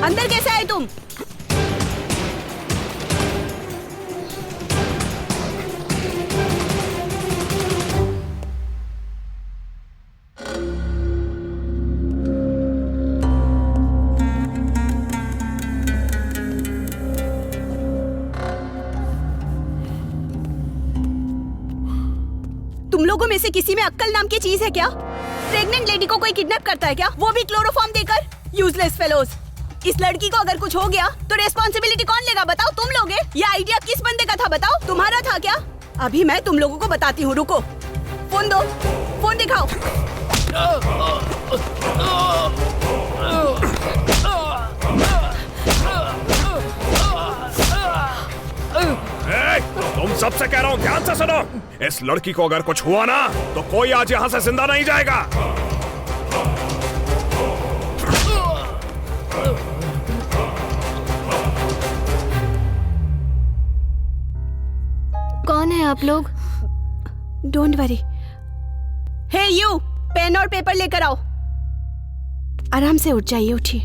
अंदर कैसे आए तुम? तुम लोगों में से किसी में अक्ल नाम की चीज है क्या? प्रेग्नेंट लेडी को कोई किडनैप करता है क्या, वो भी क्लोरोफॉर्म देकर? Useless fellows. इस लड़की को अगर कुछ हो गया तो रिस्पॉन्सिबिलिटी कौन लेगा बताओ? तुम लोगे? ये आइडिया किस बंदे का था बताओ? तुम्हारा था क्या? अभी मैं तुम लोगों को बताती हूँ, रुको। फोन दो, फोन दिखाओ। तुम सबसे कह रहा हूँ, ध्यान से सुनो। इस लड़की को अगर कुछ हुआ ना तो कोई आज यहाँ से जिंदा नहीं जाएगा। कौन है आप लोग? Don't worry. Hey you, pen और पेपर लेकर आओ। आराम से उठ जाइए, उठिए।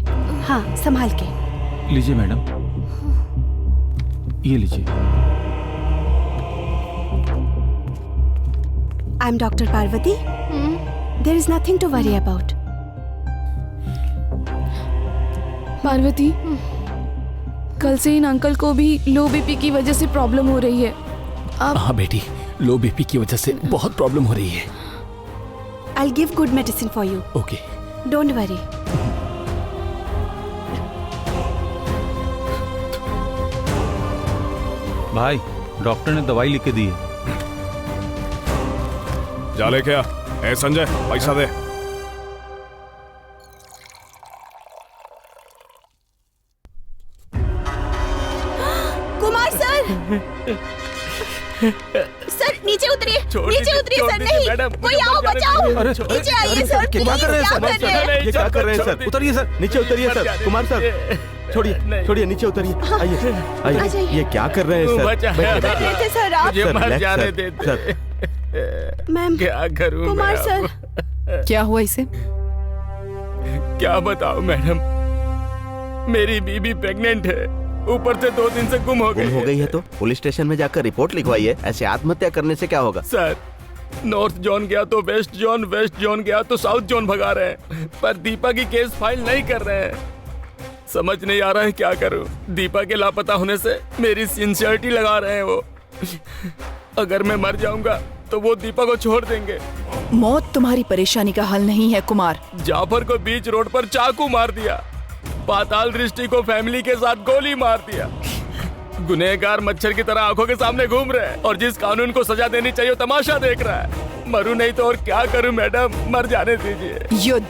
हाँ, संभाल के। लीजिए मैडम, ये लीजिए। I am doctor Parvati. There is nothing to worry about. Parvati, कल से इन अंकल को भी लो बीपी की वजह से प्रॉब्लम हो रही है। अब हाँ बेटी, लो बीपी की वजह से बहुत प्रॉब्लम हो रही है। I'll give good medicine for you. Okay. Don't worry. भाई, डॉक्टर ने दवाई लिख के दी है। जा लेके आ। ए संजय, पैसा दे। कुमार सर, सर नीचे उतरिए, नीचे उतरिए सर। नहीं, कोई आओ, बचाओ। नीचे आइए सर, प्लीज। क्या कर रहे हैं? ये क्या कर रहे हैं सर? उतरिए सर, नीचे उतरिए सर। कुमार सर, छोड़िए छोड़िए, नीचे उतरिए। आइए आइए। ये क्या कर रहे हैं सर? बैठिए थे सर आप। सर, मर जाने सर, देते। सर। मैम, क्या करूं कुमार मैं सर। अब? क्या हुआ इसे? क्या बताओ मैडम, मेरी बीबी प्रेग्नेंट है, ऊपर से 2 दिन से गुम हो गुम हो गई है तो पुलिस स्टेशन में जाकर रिपोर्ट लिखवाइए। ऐसे आत्महत्या करने से क्या होगा? सर, नॉर्थ जोन गया तो वेस्ट जोन, वेस्ट जोन गया तो साउथ जोन भगा रहे हैं, पर दीपा की केस फाइल नहीं कर रहे हैं। समझ नहीं आ रहा है क्या करूं। दीपा के लापता होने से मेरी सिंसियरिटी लगा रहे हैं वो। अगर मैं मर जाऊंगा तो वो दीपा को छोड़ देंगे। मौत तुम्हारी परेशानी का हल नहीं है कुमार। जाफर को बीच रोड पर चाकू मार दिया, पाताल दृष्टि को फैमिली के साथ गोली मार दिया। गुनहगार मच्छर की तरह आंखों के सामने घूम रहे हैं और जिस कानून को सजा देनी चाहिए तमाशा देख रहा है। मरूं नहीं तो और क्या करूं मैडम, मर जाने दीजिए। युद्ध,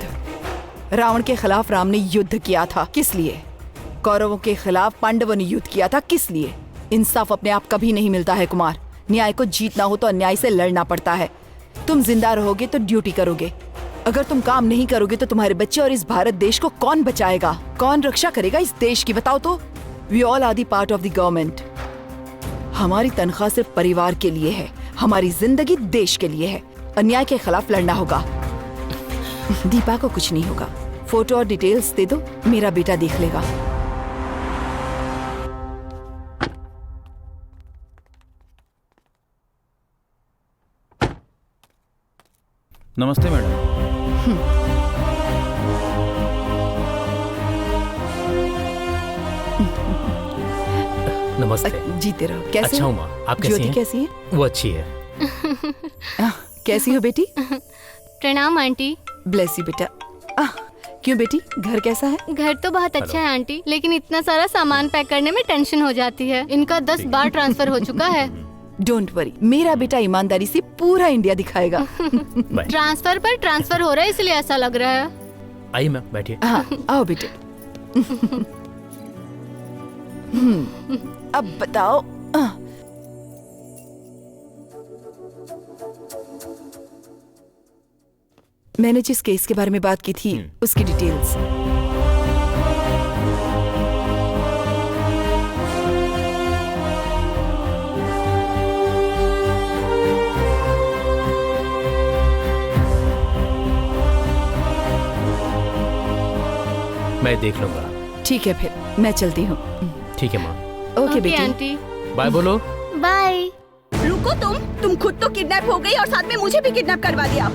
रावण के खिलाफ राम ने युद्ध किया था, किस लिए? कौरवों के खिलाफ पांडवों ने युद्ध किया था, किस लिए? इंसाफ अपने आप कभी नहीं मिलता है कुमार। न्याय को जीतना हो तो अन्याय से लड़ना पड़ता है। तुम जिंदा रहोगे तो ड्यूटी करोगे, अगर तुम काम नहीं करोगे तो तुम्हारे बच्चे और इस भारत देश को कौन बचाएगा, कौन रक्षा करेगा इस देश की, बताओ तो? We all are the part of the government. हमारी तनख्वाह सिर्फ परिवार के लिए है, हमारी जिंदगी देश के लिए है। अन्याय के खिलाफ लड़ना होगा। दीपा को कुछ नहीं होगा। फोटो और डिटेल्स दे दो, मेरा बेटा देख लेगा। नमस्ते मैडम। नमस्ते। जीते रहो। कैसे अच्छा हो? हूँ माँ, आप कैसी ज्योति हैं? कैसी है? वो अच्छी है। कैसी हो बेटी? प्रणाम आंटी। ब्लेस यू बेटा। क्यों बेटी, घर कैसा है? घर तो बहुत अच्छा है आंटी, लेकिन इतना सारा सामान पैक करने में टेंशन हो जाती है। इनका 10 बार ट्रांसफर हो चुका है। डोंट वरी, मेरा बेटा ईमानदारी से पूरा इंडिया दिखाएगा। ट्रांसफर पर ट्रांसफर हो रहा है, इसलिए ऐसा लग रहा है। आइए मैम, बैठिए। हाँ, आओ बेटे। अब बताओ। मैंने जिस केस के बारे में बात की थी उसकी डिटेल्स। मैं देख लूंगा। ठीक है फिर मैं चलती हूँ। ठीक है माँ। ओके बेटी। आंटी बाय बोलो। बाय। रुको तुम खुद तो किडनैप हो गई और साथ में मुझे भी किडनैप करवा दिया।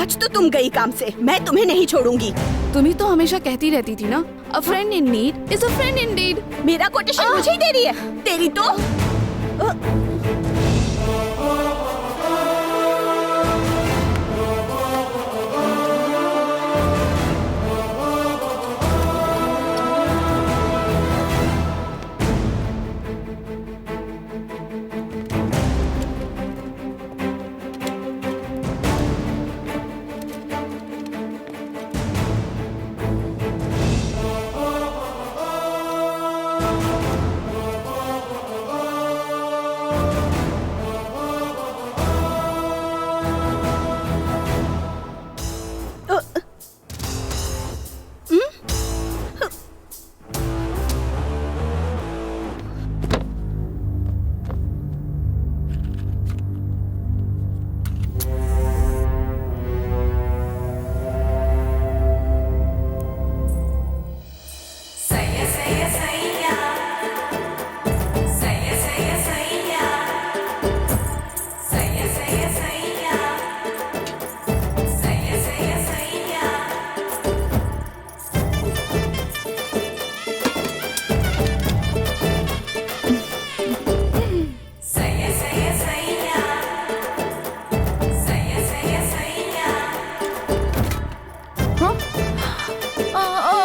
आज तो तुम गई काम से, मैं तुम्हें नहीं छोड़ूंगी। तुम ही तो हमेशा कहती रहती थी ना, अ friend in need is a friend Indeed. मेरा कोटेशन मुझे ही दे रही है, तेरी तो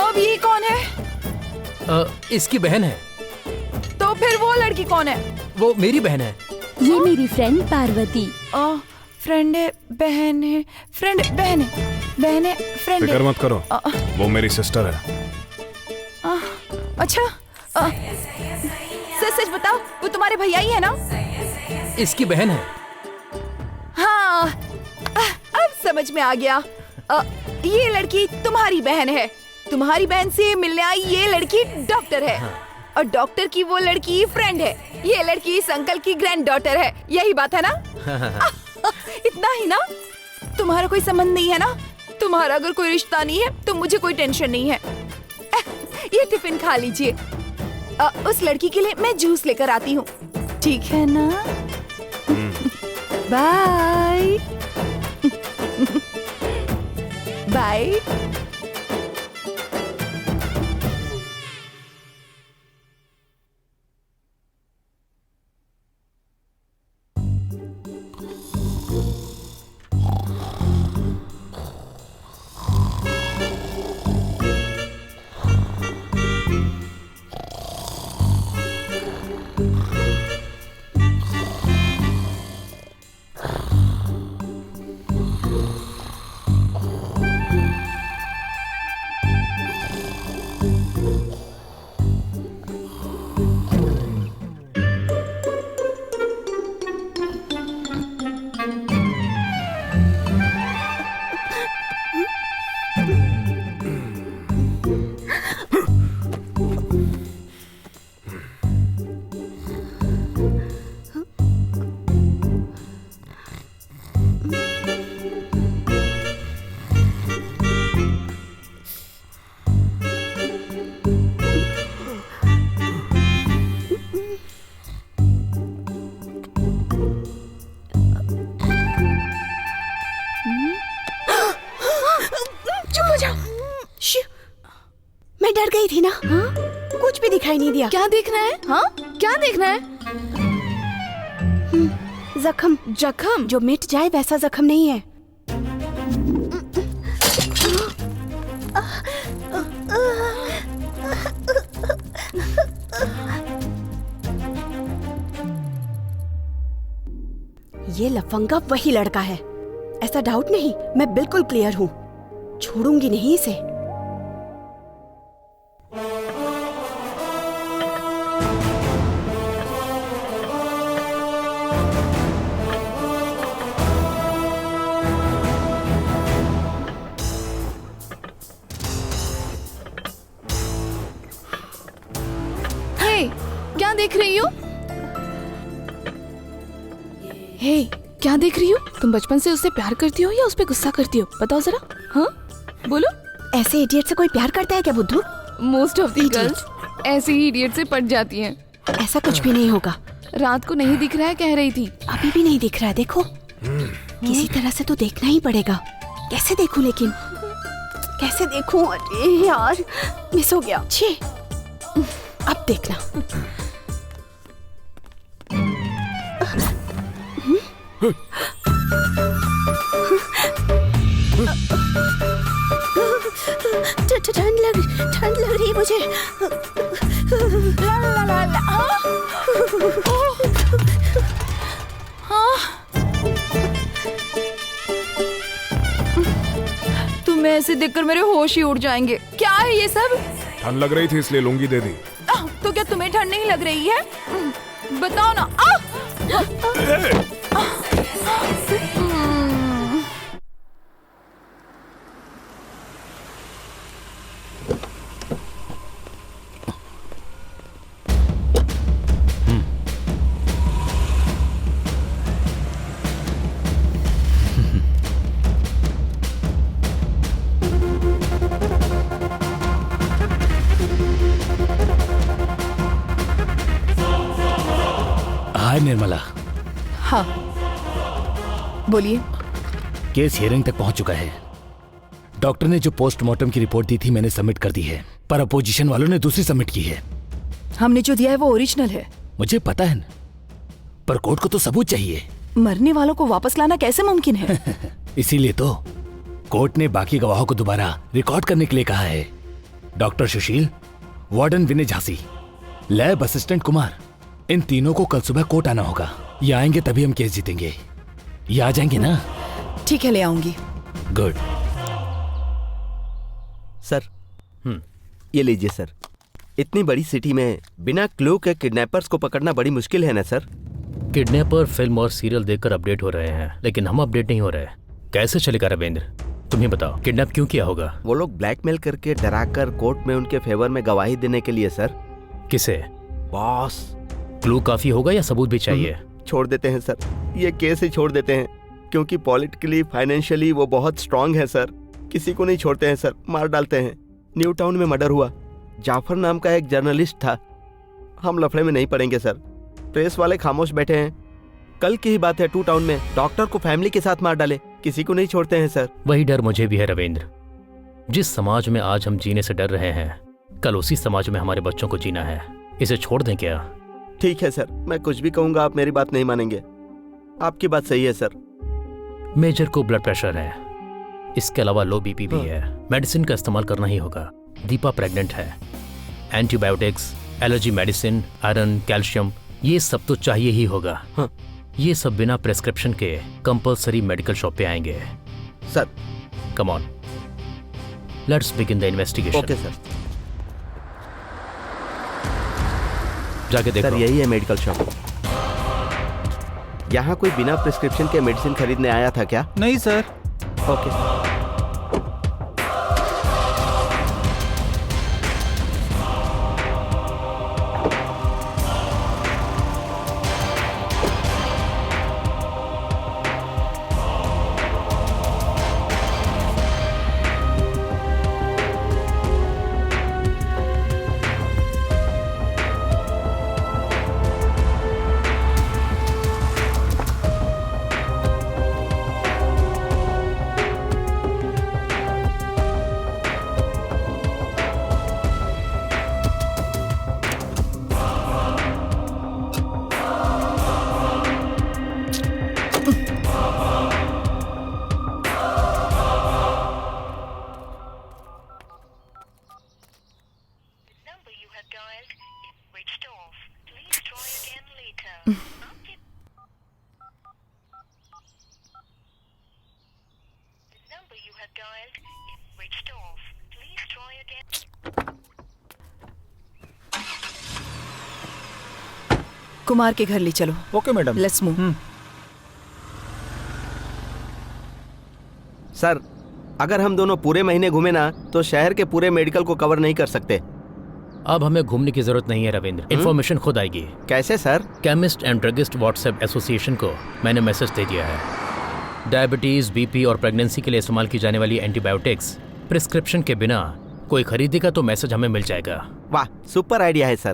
अब ये कौन है? इसकी बहन है। तो फिर वो लड़की कौन है? वो मेरी बहन है। ये मेरी फ्रेंड पार्वती। फ्रेंड है, बहन है, फ्रेंड बहन है, बहन है, फ्रेंड फिक्र है। मत करो, वो मेरी सिस्टर है। अच्छा सच सच बताओ, वो तुम्हारे भैया ही है ना? इसकी बहन है। हाँ अब समझ में आ गया। ये लड़की तुम्हारी बहन है। तुम्हारी बहन से मिलने आई ये लड़की डॉक्टर है। और डॉक्टर की वो लड़की फ्रेंड है। ये लड़की इस अंकल की ग्रैंड डॉटर है। यही बात है ना? इतना ही ना? तुम्हारा कोई संबंध नहीं है ना? तुम्हारा अगर कोई रिश्ता नहीं है तो मुझे कोई टेंशन नहीं है। ये टिफिन खा लीजिए। उस लड़की के लिए मैं जूस लेकर आती हूँ, ठीक है ना? Bye bye. मैं डर गई थी ना। हाँ? कुछ भी दिखाई नहीं दिया। क्या देखना है? हाँ क्या देखना है? जख्म। जख्म जो मिट जाए वैसा जख्म नहीं है। ये लफंगा वही लड़का है, ऐसा डाउट नहीं। मैं बिल्कुल क्लियर हूँ, छोड़ूंगी नहीं इसे। क्या देख रही हो? हे, क्या देख रही हो? तुम बचपन से उससे प्यार करती हो या उस पे गुस्सा करती हो? बताओ जरा। हाँ बोलो। ऐसे इडियट से कोई प्यार करता है क्या बुद्धू? मोस्ट ऑफ द गर्ल्स ऐसे ही इडियट से पट जाती हैं। ऐसा कुछ भी नहीं होगा। रात को नहीं दिख रहा है कह रही थी। अभी भी नहीं दिख रहा है, देखो। किसी तरह से तो देखना ही पड़ेगा। कैसे देखूं लेकिन? कैसे देखूं? अरे यार, मिस हो गया। छी, अब देखना। ठंड लग रही है मुझे। ला ला ला ला। तुम्हें ऐसे देखकर मेरे होश ही उड़ जाएंगे। क्या है ये सब? ठंड लग रही थी इसलिए लुंगी दे दी। तो क्या तुम्हें ठंड नहीं लग रही है? बताओ ना। हाय निर्मला। हाँ, बोलिए। केस हियरिंग तक पहुंच चुका है। डॉक्टर ने जो पोस्टमार्टम की रिपोर्ट दी थी मैंने सबमिट कर दी है, पर अपोजिशन वालों ने दूसरी सबमिट की है। हमने जो दिया है वो ओरिजिनल है। मुझे पता है न, पर कोर्ट को तो सबूत चाहिए। मरने वालों को वापस लाना कैसे मुमकिन है? इसीलिए तो कोर्ट ने बाकी गवाहों को दोबारा रिकॉर्ड करने के लिए कहा है। डॉक्टर सुशील, वार्डन विनय झांसी, लैब असिस्टेंट कुमार, इन तीनों को कल सुबह कोर्ट आना होगा। ये आएंगे तभी हम केस जीतेंगे। ये आ जाएंगे ना? ठीक है, ले आऊंगी। गुड। सर, ये लीजिए सर। इतनी बड़ी सिटी में बिना क्लू के किडनैपर्स को पकड़ना बड़ी मुश्किल है ना सर? किडनैपर फिल्म और सीरियल देखकर अपडेट हो रहे हैं, लेकिन हम अपडेट नहीं हो रहे। कैसे चलेगा रविंद्र? तुम ही बताओ, किडनैप क्यों किया होगा? वो लोग ब्लैकमेल करके डराकर कोर्ट में उनके फेवर में गवाही देने के लिए सर। किसे? बॉस। क्लू काफी होगा या सबूत भी चाहिए? छोड़ देते हैं सर, ये केस ही छोड़ देते हैं, क्योंकि पॉलिटिकली फाइनेंशियली वो बहुत स्ट्रांग है सर। किसी को नहीं छोड़ते हैं सर, मार डालते हैं। न्यू टाउन में मर्डर हुआ, जाफर नाम का एक जर्नलिस्ट था। हम लफड़े में नहीं पड़ेंगे सर, प्रेस वाले खामोश बैठे हैं। कल की ही बात है, टू टाउन में डॉक्टर को फैमिली के साथ मार डाले। किसी को नहीं छोड़ते हैं सर। वही डर मुझे भी है रविंद्र। जिस समाज में आज हम जीने से डर रहे हैं, कल उसी समाज में हमारे बच्चों को जीना है। इसे छोड़ दें क्या? ठीक है सर, मैं कुछ भी कहूंगा आप मेरी बात नहीं मानेंगे। आपकी बात सही है सर। मेजर को ब्लड प्रेशर है, इसके अलावा लो बीपी भी है। मेडिसिन का इस्तेमाल करना ही होगा। दीपा प्रेग्नेंट है। Antibiotics, allergy medicine, iron, calcium, ये सब तो चाहिए ही होगा। ये सब बिना प्रेस्क्रिप्शन के कंपल्सरी मेडिकल शॉप पे आएंगे sir. Come on, let's begin the investigation. Okay sir. जाके देखो। सर, यही है मेडिकल शॉप। यहाँ कोई बिना प्रिस्क्रिप्शन के मेडिसिन खरीदने आया था क्या? नहीं सर। ओके। कुमार के घर ले चलो। Okay madam. Let's move. Sir, अगर हम दोनों पूरे महीने घूमे ना तो शहर के पूरे मेडिकल को कवर नहीं कर सकते। अब हमें घूमने की जरूरत नहीं है रविंद्र, इन्फॉर्मेशन खुद आएगी। कैसे sir? Chemist and druggist WhatsApp association को मैंने मैसेज दे दिया है। डायबिटीज, बीपी और प्रेगनेंसी के लिए इस्तेमाल की जाने वाली एंटीबायोटिक्स प्रिस्क्रिप्शन के बिना कोई खरीदेगा तो मैसेज हमें मिल जाएगा। वाह, सुपर आइडिया है सर।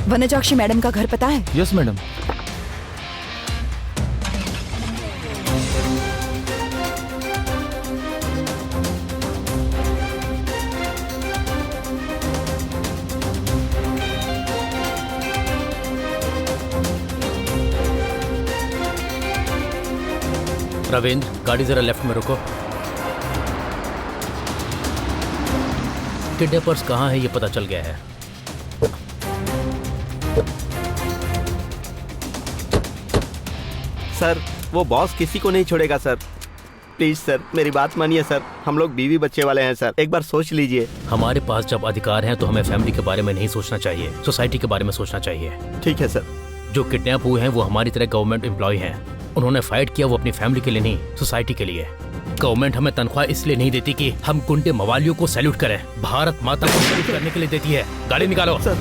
वनजाक्षी मैडम का घर पता है? Yes madam. रविंद्र, गाड़ी जरा लेफ्ट में रुको। किडनैपर्स कहाँ है ये पता चल गया है। सर, वो बॉस किसी को नहीं छोड़ेगा सर। प्लीज सर, मेरी बात मानिए सर। हम लोग बीवी बच्चे वाले हैं सर, एक बार सोच लीजिए। हमारे पास जब अधिकार हैं तो हमें फैमिली के बारे में नहीं सोचना चाहिए, सोसाइटी के बारे में सोचना चाहिए। ठीक है सर। जो किडनैप हुए हैं वो हमारी तरह गवर्नमेंट एम्प्लॉय हैं। उन्होंने फाइट किया वो अपनी फैमिली के लिए नहीं, सोसाइटी के लिए। गवर्नमेंट हमें तनख्वाह इसलिए नहीं देती कि हम गुंडे मवालियों को सैल्यूट करें, भारत माता को सैल्यूट करने के लिए देती है। गाड़ी निकालो सर।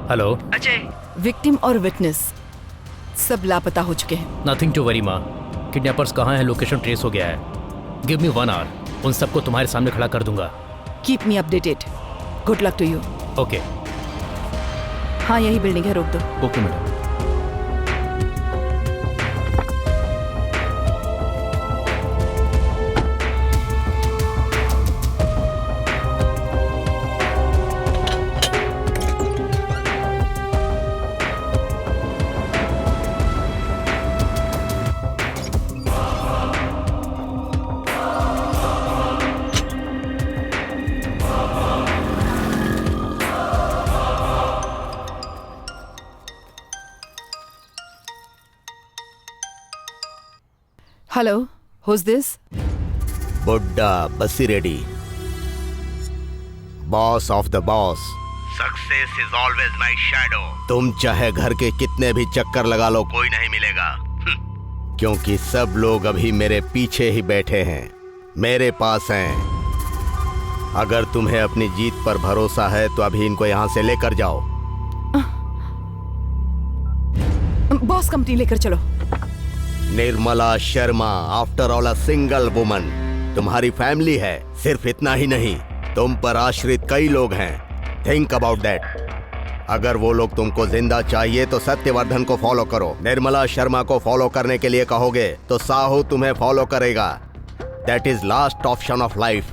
हेलो अजय। विक्टिम और विटनेस सब लापता हो चुके हैं। नथिंग टू वरी माँ, किडनैपर्स कहाँ हैं लोकेशन ट्रेस हो गया है। गिव मी 1 आवर, उन सबको तुम्हारे सामने खड़ा कर दूंगा। Keep me updated. Good luck to you. Okay. हाँ, यही बिल्डिंग है, रोक दो। Okay madam. Hello, who's this? Buddha Basi Reddy, boss of the boss. Success is always my shadow. तुम चाहे घर के कितने भी चक्कर लगा लो, कोई नहीं मिलेगा। क्योंकि सब लोग अभी मेरे पीछे ही बैठे हैं, मेरे पास हैं। अगर तुम्हें अपनी जीत पर भरोसा है तो अभी इनको यहाँ से लेकर जाओ। बॉस, कंपनी लेकर चलो। Nirmala Sharma, after all a single woman. तुम्हारी फैमिली है, सिर्फ इतना ही नहीं, तुम पर आश्रित कई लोग हैं। Think about that. अगर वो लोग तुमको जिंदा चाहिए तो सत्यवर्धन को फॉलो करो। निर्मला शर्मा को फॉलो करने के लिए कहोगे तो साहू तुम्हें फॉलो करेगा। That is last option of life.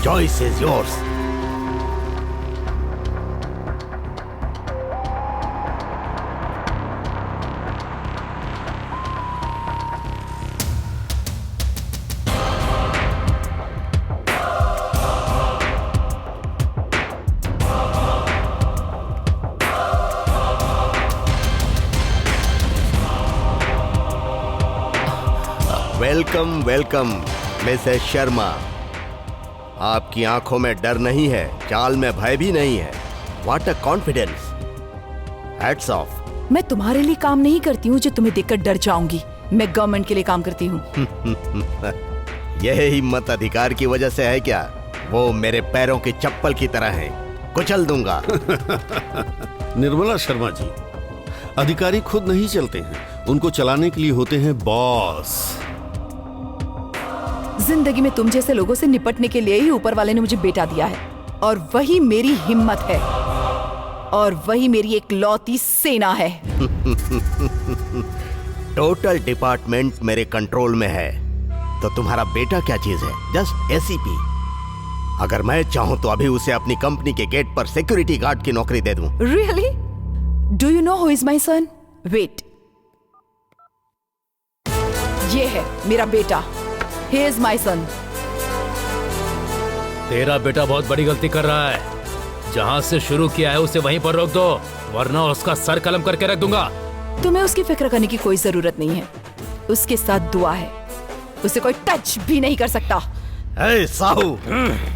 Choice is yours. Welcome welcome Mrs Sharma. आपकी आंखों में डर नहीं है, चाल में भय भी नहीं है। What a confidence. Hats off. मैं तुम्हारे लिए काम नहीं करती हूँ जो तुम्हें देखकर डर जाऊंगी। मैं गवर्नमेंट के लिए काम करती हूँ। यह हिम्मत अधिकार की वजह से है क्या? वो मेरे पैरों की चप्पल की तरह है, कुचल दूंगा। निर्मला शर्मा जी, अधिकारी खुद नहीं चलते हैं, उनको चलाने के लिए होते हैं बॉस। जिंदगी में तुम जैसे लोगों से निपटने के लिए ही ऊपर वाले ने मुझे बेटा दिया है, और वही मेरी हिम्मत है, और वही मेरी एक लौती सेना है। टोटल डिपार्टमेंट मेरे कंट्रोल में है, तो तुम्हारा बेटा क्या चीज है? Just ACP. अगर मैं चाहूं तो अभी उसे अपनी कंपनी के गेट पर सिक्योरिटी गार्ड की नौकरी दे दूं। Really? Do you know who is my son? Wait. ये है मेरा बेटा। He is my son. तेरा बेटा बहुत बड़ी गलती कर रहा है। जहाँ से शुरू किया है उसे वहीं पर रोक दो, वरना उसका सर कलम करके रख दूंगा। तुम्हें उसकी फिक्र करने की कोई जरूरत नहीं है। उसके साथ दुआ है, उसे कोई टच भी नहीं कर सकता। ए साहू,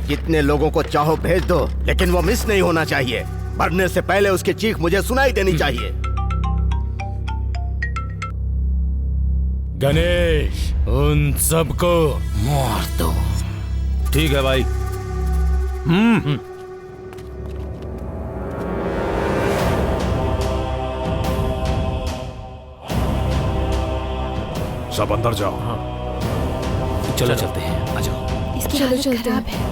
कितने लोगों को चाहो भेज दो, लेकिन वो मिस नहीं होना चाहिए। मरने से पहले उसकी चीख मुझे सुनाई देनी चाहिए। गणेश, उन सबको मार दो। ठीक है भाई। सब अंदर जाओ। चलो चलते हैं, आ जाओ। इसकी हालत खराब है।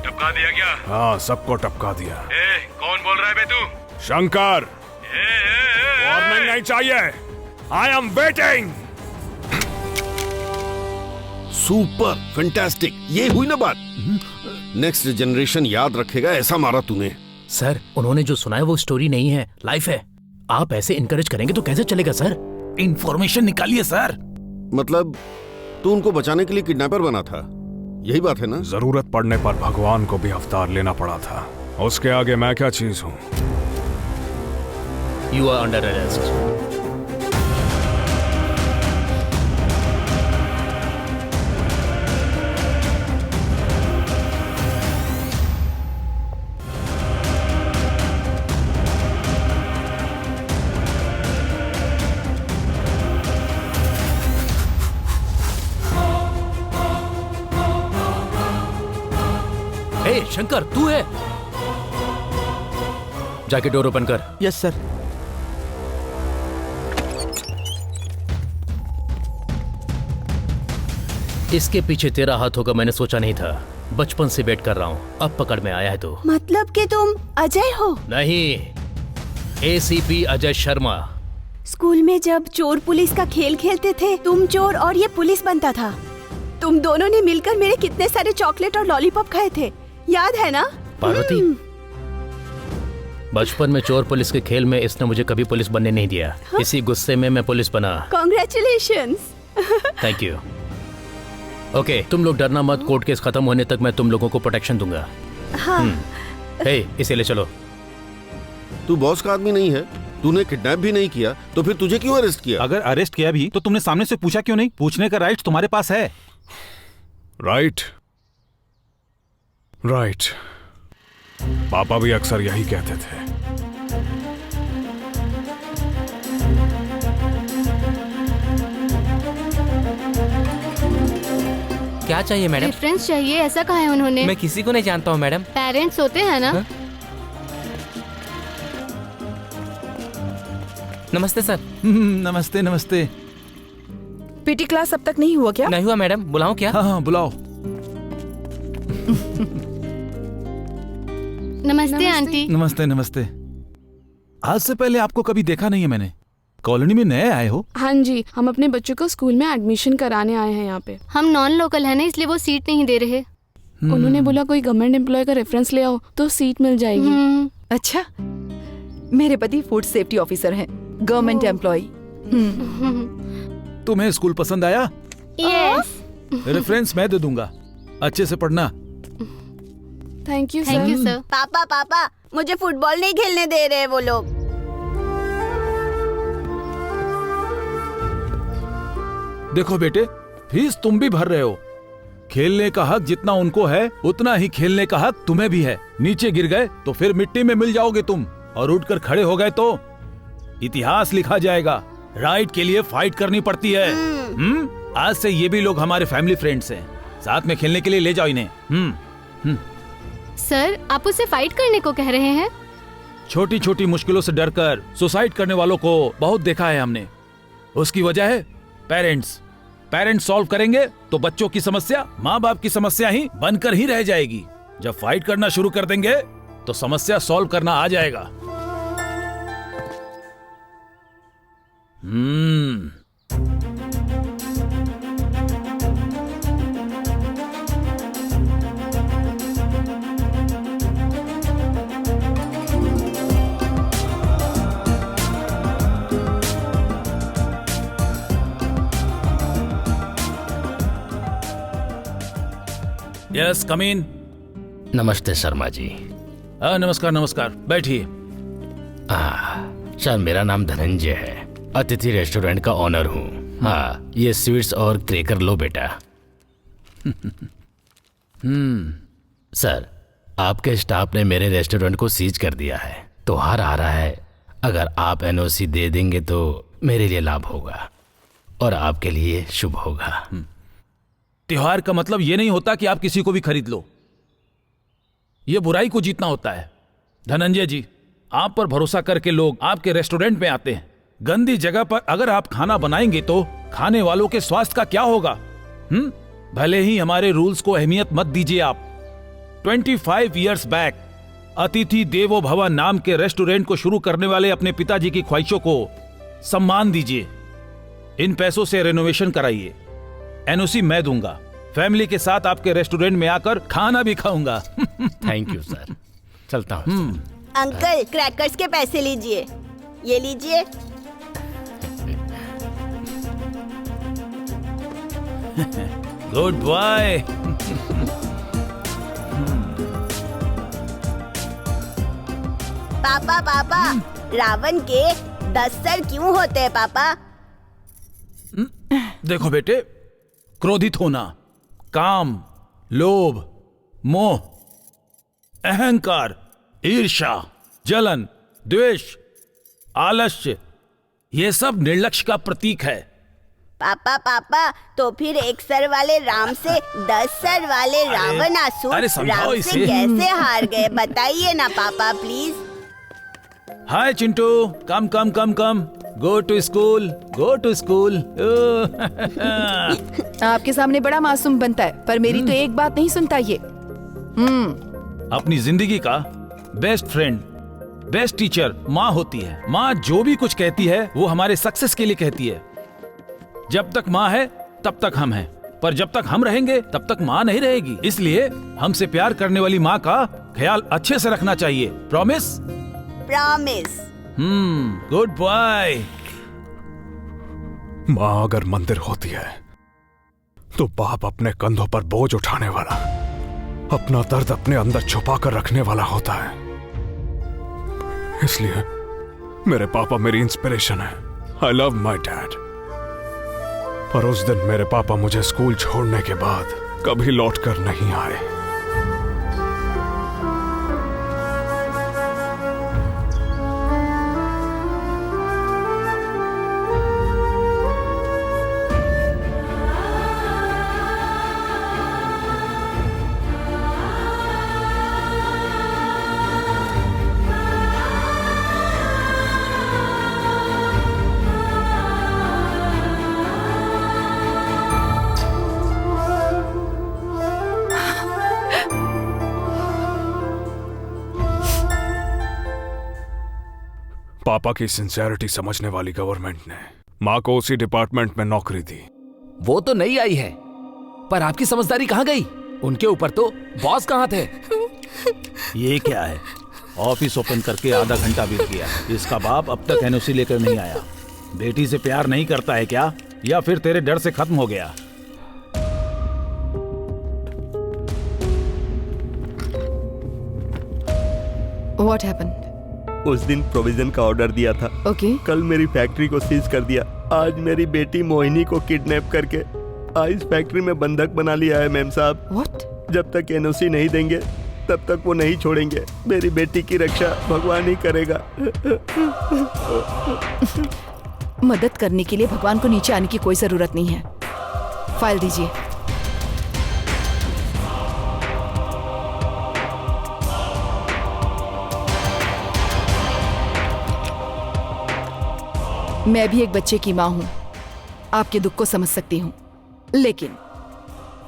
टपका दिया क्या? हाँ, सबको टपका दिया। कौन बोल रहा है बे तू? शंकर, वार्निंग नहीं चाहिए। I am waiting. Super, fantastic, ये हुई ना बात। नेक्स्ट जनरेशन याद रखेगा, ऐसा मारा तूने। सर, उन्होंने जो सुना है वो स्टोरी नहीं है, लाइफ है। आप ऐसे इनकरेज करेंगे तो कैसे चलेगा सर? इंफॉर्मेशन निकालिए सर। मतलब तू उनको बचाने के लिए किडनैपर बना था, यही बात है ना? जरूरत पड़ने पर भगवान को भी अवतार लेना पड़ा था। उसके आगे मैं क्या चीज हूँ? You are under arrest. Shankar, तू है? जाके डोर ओपन कर। Yes sir. इसके पीछे तेरा हाथ होगा मैंने सोचा नहीं था। बचपन से वेट कर रहा हूँ, अब पकड़ में आया है तो। मतलब कि तुम अजय हो? नहीं, एसीपी अजय शर्मा। स्कूल में जब चोर पुलिस का खेल खेलते थे, तुम चोर और ये पुलिस बनता था। तुम दोनों ने मिलकर मेरे कितने सारे चॉकलेट और लॉलीपॉप खाए थे, याद है ना? पार्वती, बचपन में चोर पुलिस के खेल में इसने मुझे कभी पुलिस बनने नहीं दिया। इसी गुस्से में मैं पुलिस बना। Congratulations! Thank you. ओके, तुम लोग डरना मत, कोर्ट केस खत्म होने तक मैं तुम लोगों को प्रोटेक्शन दूंगा। हाँ। हे, इसे ले चलो। तू बॉस का आदमी नहीं है, तूने किडनैप भी नहीं किया, तो फिर तुझे क्यों अरेस्ट किया? अगर अरेस्ट किया भी तो तुमने सामने से पूछा क्यों नहीं? पूछने का राइट तुम्हारे पास है। Right, right. पापा भी अक्सर यही कहते थे। क्या चाहिए मैडम? रेफरेंस चाहिए, ऐसा कहा है उन्होंने। मैं किसी को नहीं जानता हूँ मैडम। पेरेंट्स होते हैं ना? हा? नमस्ते सर। नमस्ते नमस्ते। पीटी क्लास अब तक नहीं हुआ क्या? नहीं हुआ मैडम, बुलाऊं क्या? हाँ बुलाओ। नमस्ते आंटी। नमस्ते नमस्ते। आज से पहले आपको कभी देखा नहीं है मैंने। कॉलोनी में नए आए हो? हाँ जी, हम अपने बच्चों को स्कूल में एडमिशन कराने आए हैं यहाँ पे। हम नॉन लोकल है ना, इसलिए वो सीट नहीं दे रहे। उन्होंने बोला कोई गवर्नमेंट एम्प्लॉय का रेफरेंस ले आओ तो सीट मिल जाएगी। अच्छा, मेरे पति फूड सेफ्टी ऑफिसर हैं, गवर्नमेंट एम्प्लॉय। तुम्हें स्कूल पसंद आया? यस। रेफरेंस मैं दे दूंगा, अच्छे से पढ़ना। Thank you sir. पापा पापा, मुझे फुटबॉल नहीं खेलने दे रहे वो लोग। देखो बेटे, फीस तुम भी भर रहे हो। खेलने का हक जितना उनको है उतना ही खेलने का हक तुम्हें भी है। नीचे गिर गए तो फिर मिट्टी में मिल जाओगे तुम, और उठकर खड़े हो गए तो इतिहास लिखा जाएगा। राइट के लिए फाइट करनी पड़ती है। आज से ये भी लोग हमारे फैमिली फ्रेंड्स हैं। साथ में खेलने के लिए ले जाओ इन्हें। सर, आप उससे फाइट करने को कह रहे हैं? छोटी छोटी मुश्किलों से डरकर सुसाइड करने वालों को बहुत देखा है हमने। उसकी वजह है पेरेंट्स। पेरेंट्स सॉल्व करेंगे तो बच्चों की समस्या माँ बाप की समस्या ही बनकर ही रह जाएगी। जब फाइट करना शुरू कर देंगे तो समस्या सॉल्व करना आ जाएगा। यस, कम इन। नमस्ते शर्मा जी। नमस्कार नमस्कार, बैठिए। सर, मेरा नाम धनंजय है, अतिथि रेस्टोरेंट का ऑनर हूँ। हाँ, ये स्वीट्स और क्रैकर लो बेटा। सर, आपके स्टाफ ने मेरे रेस्टोरेंट को सीज कर दिया है। त्योहार आ रहा है, अगर आप एनओसी दे देंगे तो मेरे लिए लाभ होगा और आपके लिए शुभ होगा। त्योहार का मतलब ये नहीं होता कि आप किसी को भी खरीद लो। ये बुराई को जीतना होता है। धनंजय जी, आप पर भरोसा करके लोग आपके रेस्टोरेंट में आते हैं। गंदी जगह पर अगर आप खाना बनाएंगे तो खाने वालों के स्वास्थ्य का क्या होगा? भले ही हमारे रूल्स को अहमियत मत दीजिए आप। 25 इयर्स बैक अतिथि देवो भव नाम के रेस्टोरेंट को शुरू करने वाले अपने पिताजी की ख्वाहिशों को सम्मान दीजिए। इन पैसों से रेनोवेशन कराइए। एनओसी मैं दूंगा। फैमिली के साथ आपके रेस्टोरेंट में आकर खाना भी खाऊंगा। थैंक यू सर, चलता हूँ। अंकल, क्रैकर्स के पैसे लीजिए। ये लीजिए। Good boy. पापा पापा, रावण के 10 सर क्यों होते हैं पापा? देखो बेटे, क्रोधित होना, काम, लोभ, मोह, अहंकार, ईर्ष्या, जलन, द्वेष, आलस्य, ये सब निर्लक्ष्य का प्रतीक है। पापा पापा, तो फिर 1 सर वाले राम से 10 सर वाले रावणासुर राम से कैसे हार गए? बताइए ना पापा please. Hi Chintu, come come come come, go to school, go to school. आपके सामने बड़ा मासूम बनता है, पर मेरी तो एक बात नहीं सुनता ये। अपनी जिंदगी का बेस्ट फ्रेंड, बेस्ट टीचर माँ होती है। माँ जो भी कुछ कहती है वो हमारे सक्सेस के लिए कहती है। जब तक माँ है तब तक हम हैं, पर जब तक हम रहेंगे तब तक माँ नहीं रहेगी। इसलिए हमसे प्यार करने वाली माँ का ख्याल अच्छे से रखना चाहिए। प्रॉमिस? प्रॉमिस। Good boy. माँ अगर मंदिर होती है तो बाप अपने कंधों पर बोझ उठाने वाला, अपना दर्द अपने अंदर छुपा कर रखने वाला होता है। इसलिए मेरे पापा मेरी इंस्पिरेशन है। I love my dad. पर उस दिन मेरे पापा मुझे स्कूल छोड़ने के बाद कभी लौट कर नहीं आए। पापा की सिंसियरिटी समझने वाली गवर्नमेंट ने माँ को उसी डिपार्टमेंट में नौकरी दी। वो तो नहीं आई है, पर आपकी समझदारी कहाँ गई? उनके ऊपर तो बॉस कहाँ थे? ये क्या है? ऑफिस ओपन करके आधा घंटा बीत गया, इसका बाप अब तक एनओसी लेकर नहीं आया। बेटी से प्यार नहीं करता है क्या, या फिर तेरे डर से खत्म हो गया? What happened? उस दिन प्रोविजन का ऑर्डर दिया था। कल मेरी फैक्ट्री को सीज कर दिया। आज मेरी बेटी मोहिनी को किडनैप करके आइस फैक्ट्री में बंधक बना लिया है मैम साहब। What? जब तक एनओसी नहीं देंगे तब तक वो नहीं छोड़ेंगे। मेरी बेटी की रक्षा भगवान ही करेगा। मदद करने के लिए भगवान को नीचे आने की कोई जरूरत नहीं है। फाइल दीजिए। मैं भी एक बच्चे की माँ हूं, आपके दुख को समझ सकती हूं, लेकिन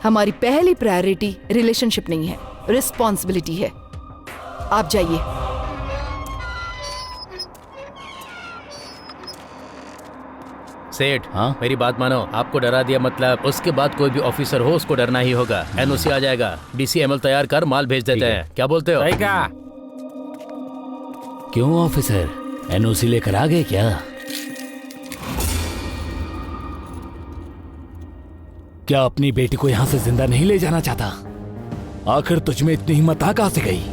हमारी पहली प्रायोरिटी रिलेशनशिप नहीं है, रिस्पॉन्सिबिलिटी है। आप जाइए। सेठ, हाँ मेरी बात मानो, आपको डरा दिया मतलब उसके बाद कोई भी ऑफिसर हो उसको डरना ही होगा। एनओसी आ जाएगा, डीसीएमएल तैयार कर, माल भेज देते हैं। क्या बोलते हो? क्यों ऑफिसर, एनओसी लेकर आ गए क्या? क्या अपनी बेटी को यहां से जिंदा नहीं ले जाना चाहता? आखिर तुझमें इतनी हिम्मत आ कहां से गई?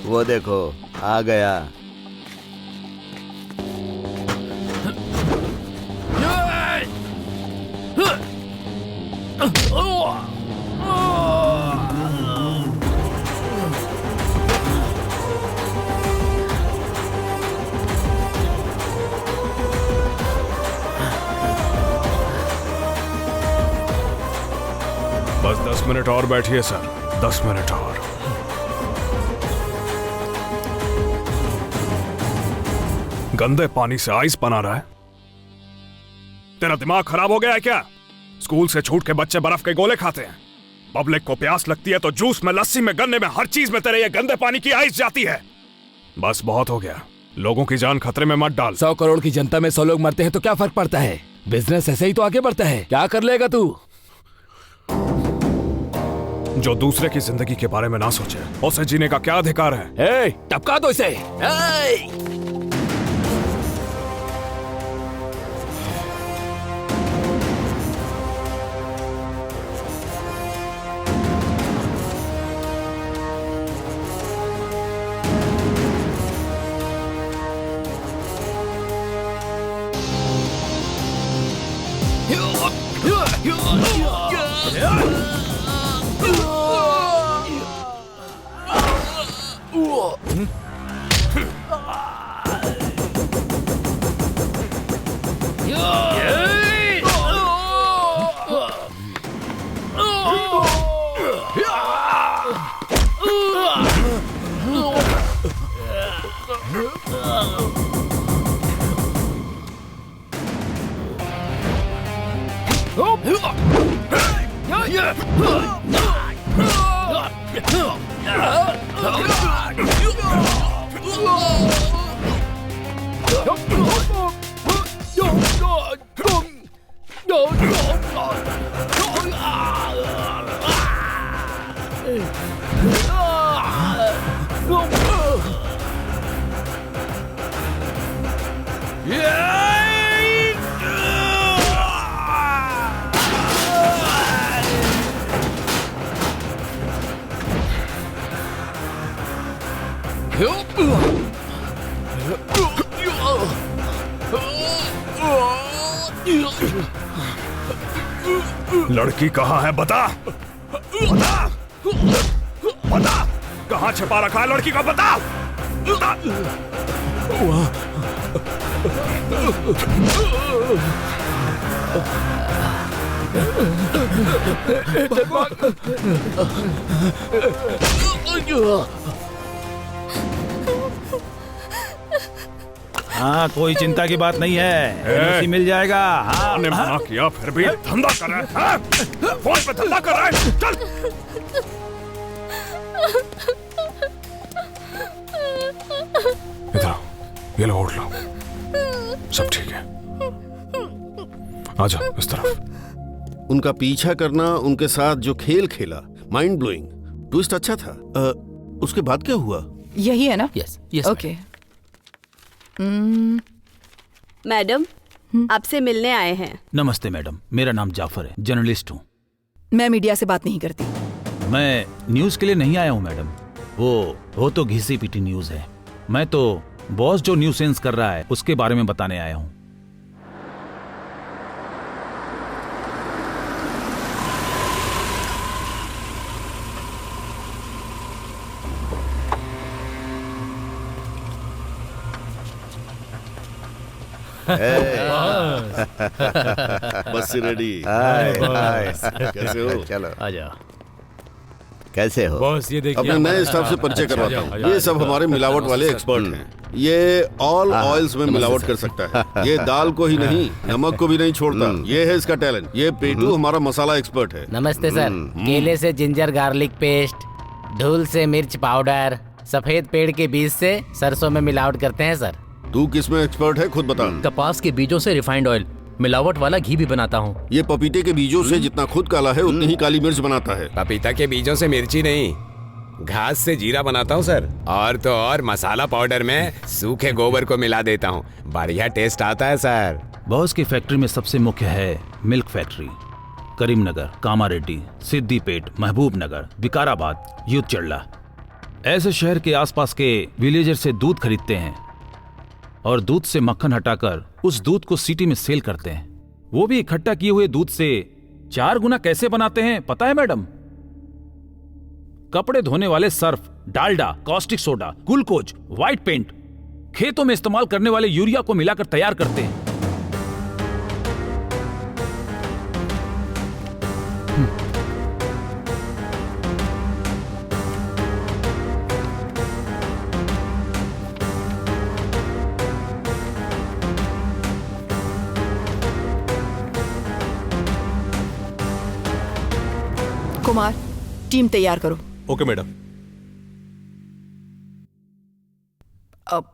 वो देखो आ गया। बस 10 मिनट और बैठिए सर, 10 मिनट और। गंदे पानी से आइस बना रहा है? तेरा दिमाग खराब हो गया है क्या? स्कूल से छूट के बच्चे बर्फ के गोले खाते हैं। पब्लिक को प्यास लगती है तो जूस में, लस्सी में, गन्ने में, हर चीज में तेरे ये गंदे पानी की आइस जाती है। बस बहुत हो गया, लोगों की जान खतरे में मत डाल। 100 करोड़ की जनता में 100 लोग मरते हैं तो क्या फर्क पड़ता है? बिजनेस ऐसे ही तो आगे बढ़ता है। क्या कर लेगा तू? जो दूसरे की जिंदगी के बारे में ना सोचे उसे जीने का क्या अधिकार है? टपका दो इसे। लड़की कहाँ है? बता बता बता, कहाँ छिपा रखा है लड़की को? बता बता। हाँ, कोई चिंता की बात नहीं है, एनओसी मिल जाएगा। हाँ, ने मना किया फिर भी धंधा कर रहा है, हाँ? फोन पे धंधा कर रहा है। चल इधर आओ, ये लो, ओढ़ लो, सब ठीक है। आजा इस तरफ। उनका पीछा करना, उनके साथ जो खेल खेला, माइंड ब्लोइंग, ट्विस्ट अच्छा था। उसके बाद क्या हुआ? यही है ना? Yes yes. ओके। मैडम, आपसे मिलने आए हैं। नमस्ते मैडम, मेरा नाम जाफर है, जर्नलिस्ट हूँ। मैं मीडिया से बात नहीं करती। मैं न्यूज के लिए नहीं आया हूँ मैडम, वो तो घिसी पीटी न्यूज है। मैं तो बॉस जो न्यूज सेंस कर रहा है उसके बारे में बताने आया हूँ। बस रेडी। कैसे हो? चलो आजा। कैसे हो? बॉस ये देखिए, अपने नए स्टाफ से परिचय करवाता हूँ। ये सब हमारे मिलावट वाले एक्सपर्ट हैं। ये ऑल ऑयल्स में मिलावट कर सकता है। ये दाल को ही नहीं, नमक को भी नहीं छोड़ता। ये है इसका टैलेंट। ये पेटू हमारा मसाला एक्सपर्ट है। नमस्ते सर। केले से जिंजर गार्लिक पेस्ट, धूल से मिर्च पाउडर, सफेद पेड़ के बीज से सरसों में मिलावट करते हैं सर। तू किसमें एक्सपर्ट है खुद बता। कपास के बीजों से रिफाइंड ऑयल, मिलावट वाला घी भी बनाता हूँ। ये पपीते के बीजों से जितना खुद काला है उतनी ही काली मिर्च बनाता है। पपीता के बीजों से मिर्ची नहीं, घास से जीरा बनाता हूँ सर। और तो और मसाला पाउडर में सूखे गोबर को मिला देता हूँ, बढ़िया टेस्ट आता है सर। बॉस की फैक्ट्री में सबसे मुख्य है मिल्क फैक्ट्री। करीमनगर, कामारेड्डी, सिद्दीपेट, महबूब नगर, विकाराबाद, यूथ चल्ला, ऐसे शहर के आसपास के विलेजर से दूध खरीदते हैं और दूध से मक्खन हटाकर उस दूध को सिटी में सेल करते हैं। वो भी इकट्ठा किए हुए दूध से 4 गुना कैसे बनाते हैं पता है मैडम? कपड़े धोने वाले Surf, Dalda, caustic soda, glucose, white paint, खेतों में इस्तेमाल करने वाले यूरिया को मिलाकर तैयार करते हैं। कुमार, टीम तैयार करो। Okay madam.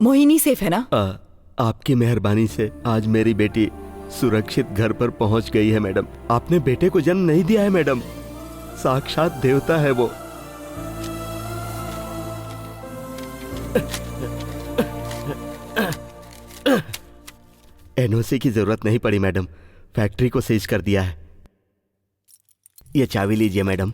मोहिनी सेफ है ना? आपकी मेहरबानी से आज मेरी बेटी सुरक्षित घर पर पहुंच गई है मैडम। आपने बेटे को जन्म नहीं दिया है मैडम, साक्षात देवता है वो। एनओसी की जरूरत नहीं पड़ी मैडम, फैक्ट्री को सीज कर दिया है। ये चाबी लीजिए मैडम।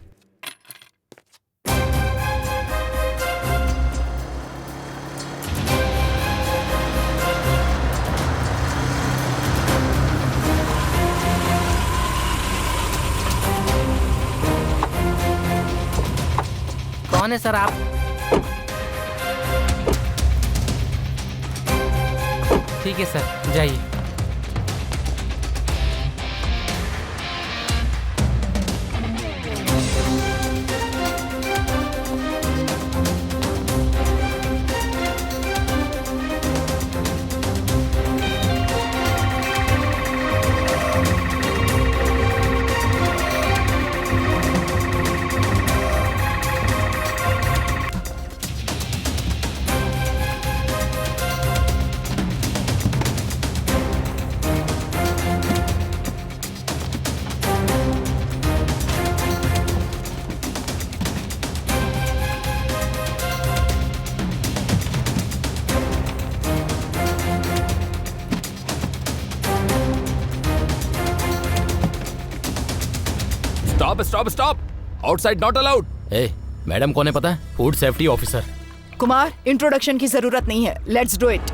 कौन है सर आप? ठीक है सर, जाइए। Stop stop, outside not allowed. A, madam कौन है पता है? Food safety officer. Kumar, introduction की जरूरत नहीं है, let's do it.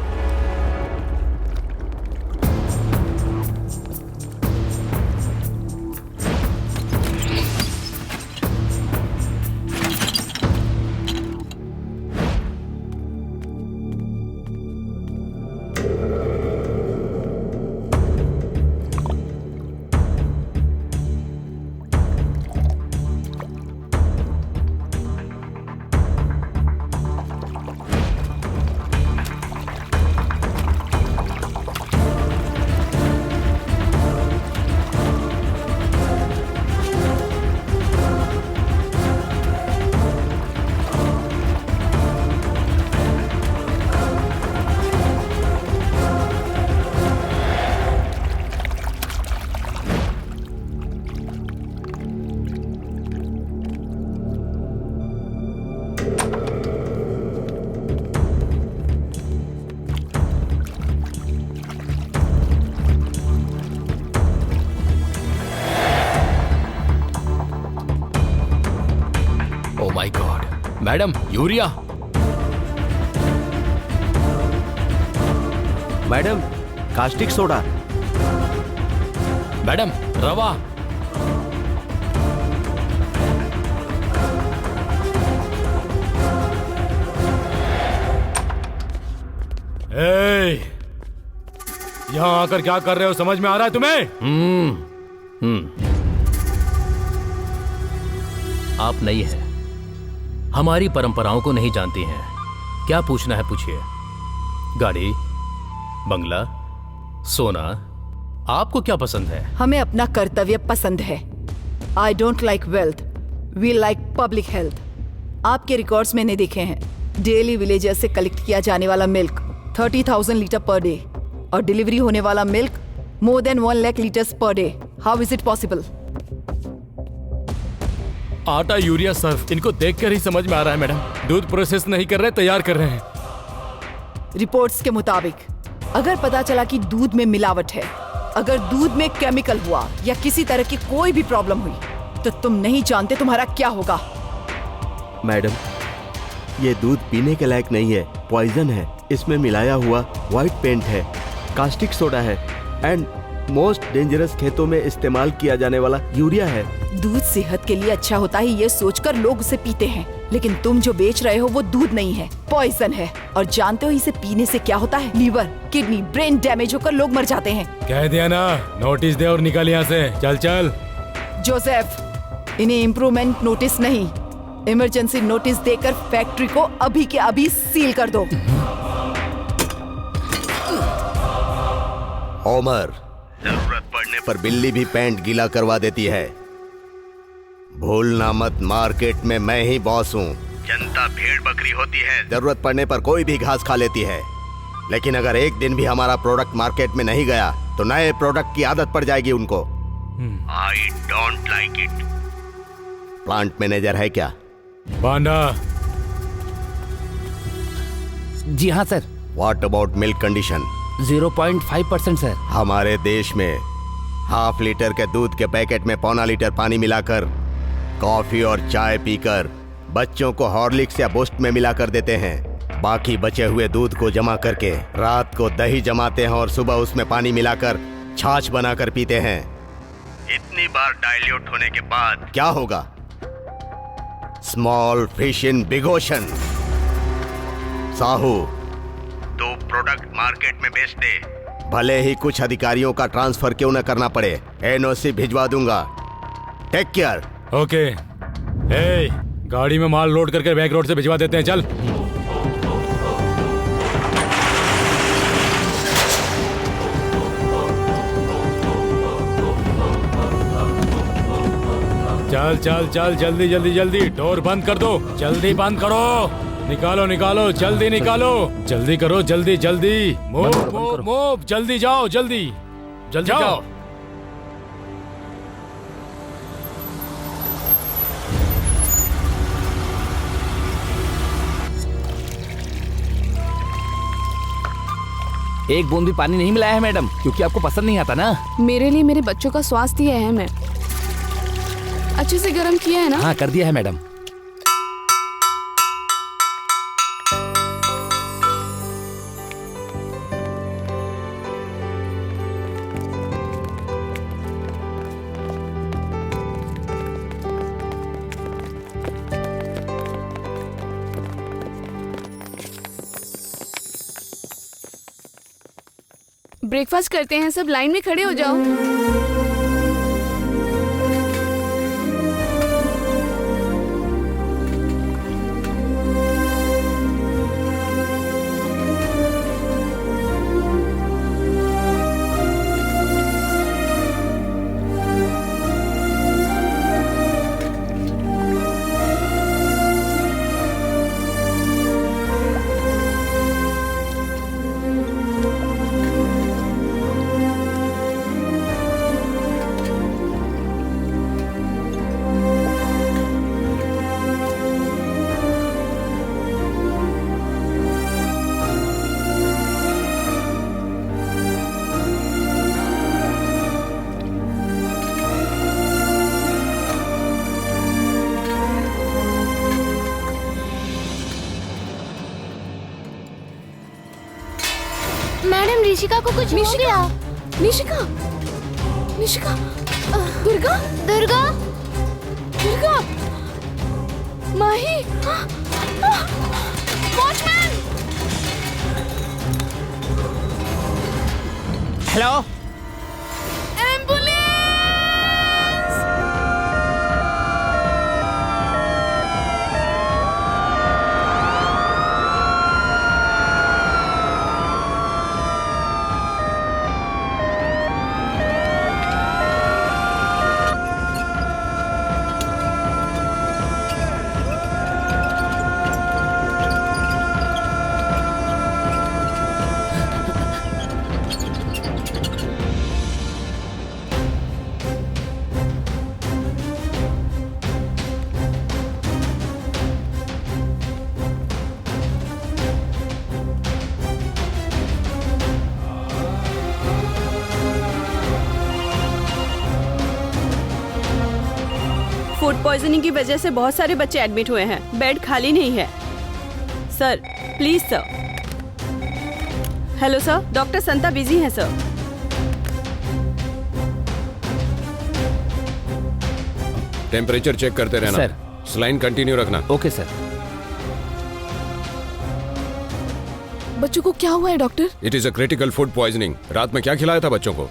My God, madam urea. Madam caustic soda. Madam रवा। यहाँ आकर क्या कर रहे हो, समझ में आ रहा है तुम्हें? आप नई हैं, हमारी परंपराओं को नहीं जानती हैं। क्या पूछना है पूछिए। गाड़ी, बंगला, सोना, आपको क्या पसंद है? हमें अपना कर्तव्य पसंद है। I don't like wealth, we like public health. आपके रिकॉर्ड्स मैंने देखे हैं। डेली विलेजर्स से कलेक्ट किया जाने वाला मिल्क 30,000 लीटर पर डे और डिलीवरी होने वाला milk more than 1 lakh litres per day. How is it possible? आटा, यूरिया, सर्फ, इनको देखकर ही समझ में आ रहा है मैडम। दूध प्रोसेस नहीं कर रहे, तैयार कर रहे हैं। रिपोर्ट्स के मुताबिक अगर पता चला कि दूध में मिलावट है, अगर दूध में केमिकल हुआ या किसी तरह की कोई भी प्रॉब्लम हुई, तो तुम नहीं जानते तुम्हारा क्या होगा। मैडम, ये दूध पीने के लायक नहीं है, पॉइजन है। इसमें मिलाया हुआ व्हाइट पेंट है, कास्टिक सोडा है एंड मोस्ट डेंजरस खेतों में इस्तेमाल किया जाने वाला यूरिया है। दूध सेहत के लिए अच्छा होता है ये सोचकर लोग उसे पीते हैं, लेकिन तुम जो बेच रहे हो वो दूध नहीं है, पॉइजन है। और जानते हो इसे पीने से क्या होता है? लीवर, किडनी, ब्रेन डैमेज होकर लोग मर जाते हैं। कह दिया ना, नोटिस दे और निकल यहाँ से। चल चल। जोसेफ, इन्हें इम्प्रूवमेंट नोटिस नहीं, इमरजेंसी नोटिस देकर फैक्ट्री को अभी के अभी सील कर दो। होमर, जरूरत पड़ने पर बिल्ली भी पैंट गीला करवा देती है। भूलना मत, मार्केट में मैं ही बॉस हूँ। जनता भेड़ बकरी होती है, जरूरत पड़ने पर कोई भी घास खा लेती है। लेकिन अगर एक दिन भी हमारा प्रोडक्ट मार्केट में नहीं गया तो नए प्रोडक्ट की आदत पड़ जाएगी उनको। आई don't like it. Plant manager है क्या? बांडा। जी हाँ sir. What about milk condition? 0.5% sir. हमारे देश में हाफ लीटर के दूध के पैकेट में 1.25 लीटर पानी मिलाकर कॉफी और चाय पीकर बच्चों को हॉर्लिक्स या बूस्ट में मिलाकर देते हैं। बाकी बचे हुए दूध को जमा करके रात को दही जमाते हैं और सुबह उसमें पानी मिलाकर छाछ बनाकर पीते हैं। इतनी बार डाइल्यूट होने के बाद क्या होगा? Small fish in big ocean. Sahu, तो प्रोडक्ट मार्केट में बेच दे, भले ही कुछ अधिकारियों का ट्रांसफर क्यों न करना पड़े। एनओसी भिजवा दूंगा। Take care. ओके। गाड़ी में माल लोड करके बैक रोड से भिजवा देते हैं। चल। चल चल चल, जल्दी जल्दी जल्दी, डोर बंद कर दो, जल्दी बंद करो। निकालो निकालो, जल्दी निकालो, जल्दी करो, जल्दी जल्दी। मूव मूव मूव, जल्दी जाओ, जल्दी जल्दी जाओ। एक बूंद भी पानी नहीं मिलाया है मैडम, क्योंकि आपको पसंद नहीं आता ना। मेरे लिए मेरे बच्चों का स्वास्थ्य ही अहम है। अच्छे से गर्म किया है ना? हाँ कर दिया है मैडम। ब्रेकफास्ट करते हैं, सब लाइन में खड़े हो जाओ। मैडम ऋषिका को कुछ हो गया। Nishika, Nishika, Durga, Durga, Durga, Mahi, watchman. Hello, ambulance. Food poisoning की वजह से बहुत सारे बच्चे एडमिट हुए हैं। बेड खाली नहीं है। Sir please sir. Hello sir, doctor Santa busy हैं सर। टेम्परेचर चेक करते रहना सर। सलाइन कंटिन्यू रखना। Okay sir. बच्चों को क्या हुआ है doctor? It is a critical food poisoning. रात में क्या खिलाया था बच्चों को?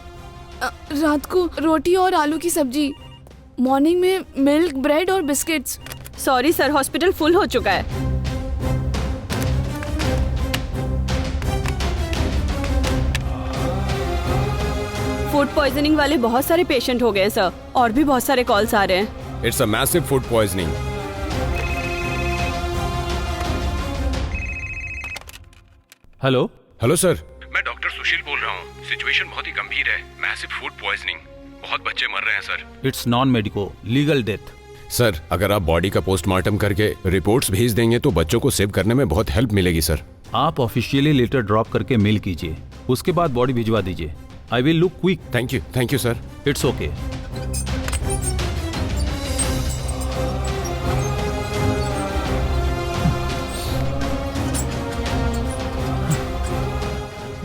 रात को रोटी और आलू की सब्जी, मॉर्निंग में मिल्क, ब्रेड और biscuits. Sorry sir, hospital full हो चुका है। फूड पॉइजनिंग वाले बहुत सारे पेशेंट हो गए सर, और भी बहुत सारे कॉल्स आ रहे हैं। It's a massive food poisoning. Hello hello sir, मैं डॉक्टर सुशील बोल रहा हूँ। सिचुएशन बहुत ही गंभीर है। मैसिव फूड पॉइजनिंग, बहुत बच्चे मर रहे हैं sir. It's non medico legal death. Sir अगर आप बॉडी का पोस्टमार्टम करके रिपोर्ट्स भेज देंगे तो बच्चों को सेव करने में बहुत हेल्प मिलेगी सर। आप ऑफिशियली लेटर ड्रॉप करके मेल कीजिए, उसके बाद बॉडी भिजवा दीजिए। I will look quick. Thank you sir. It's okay.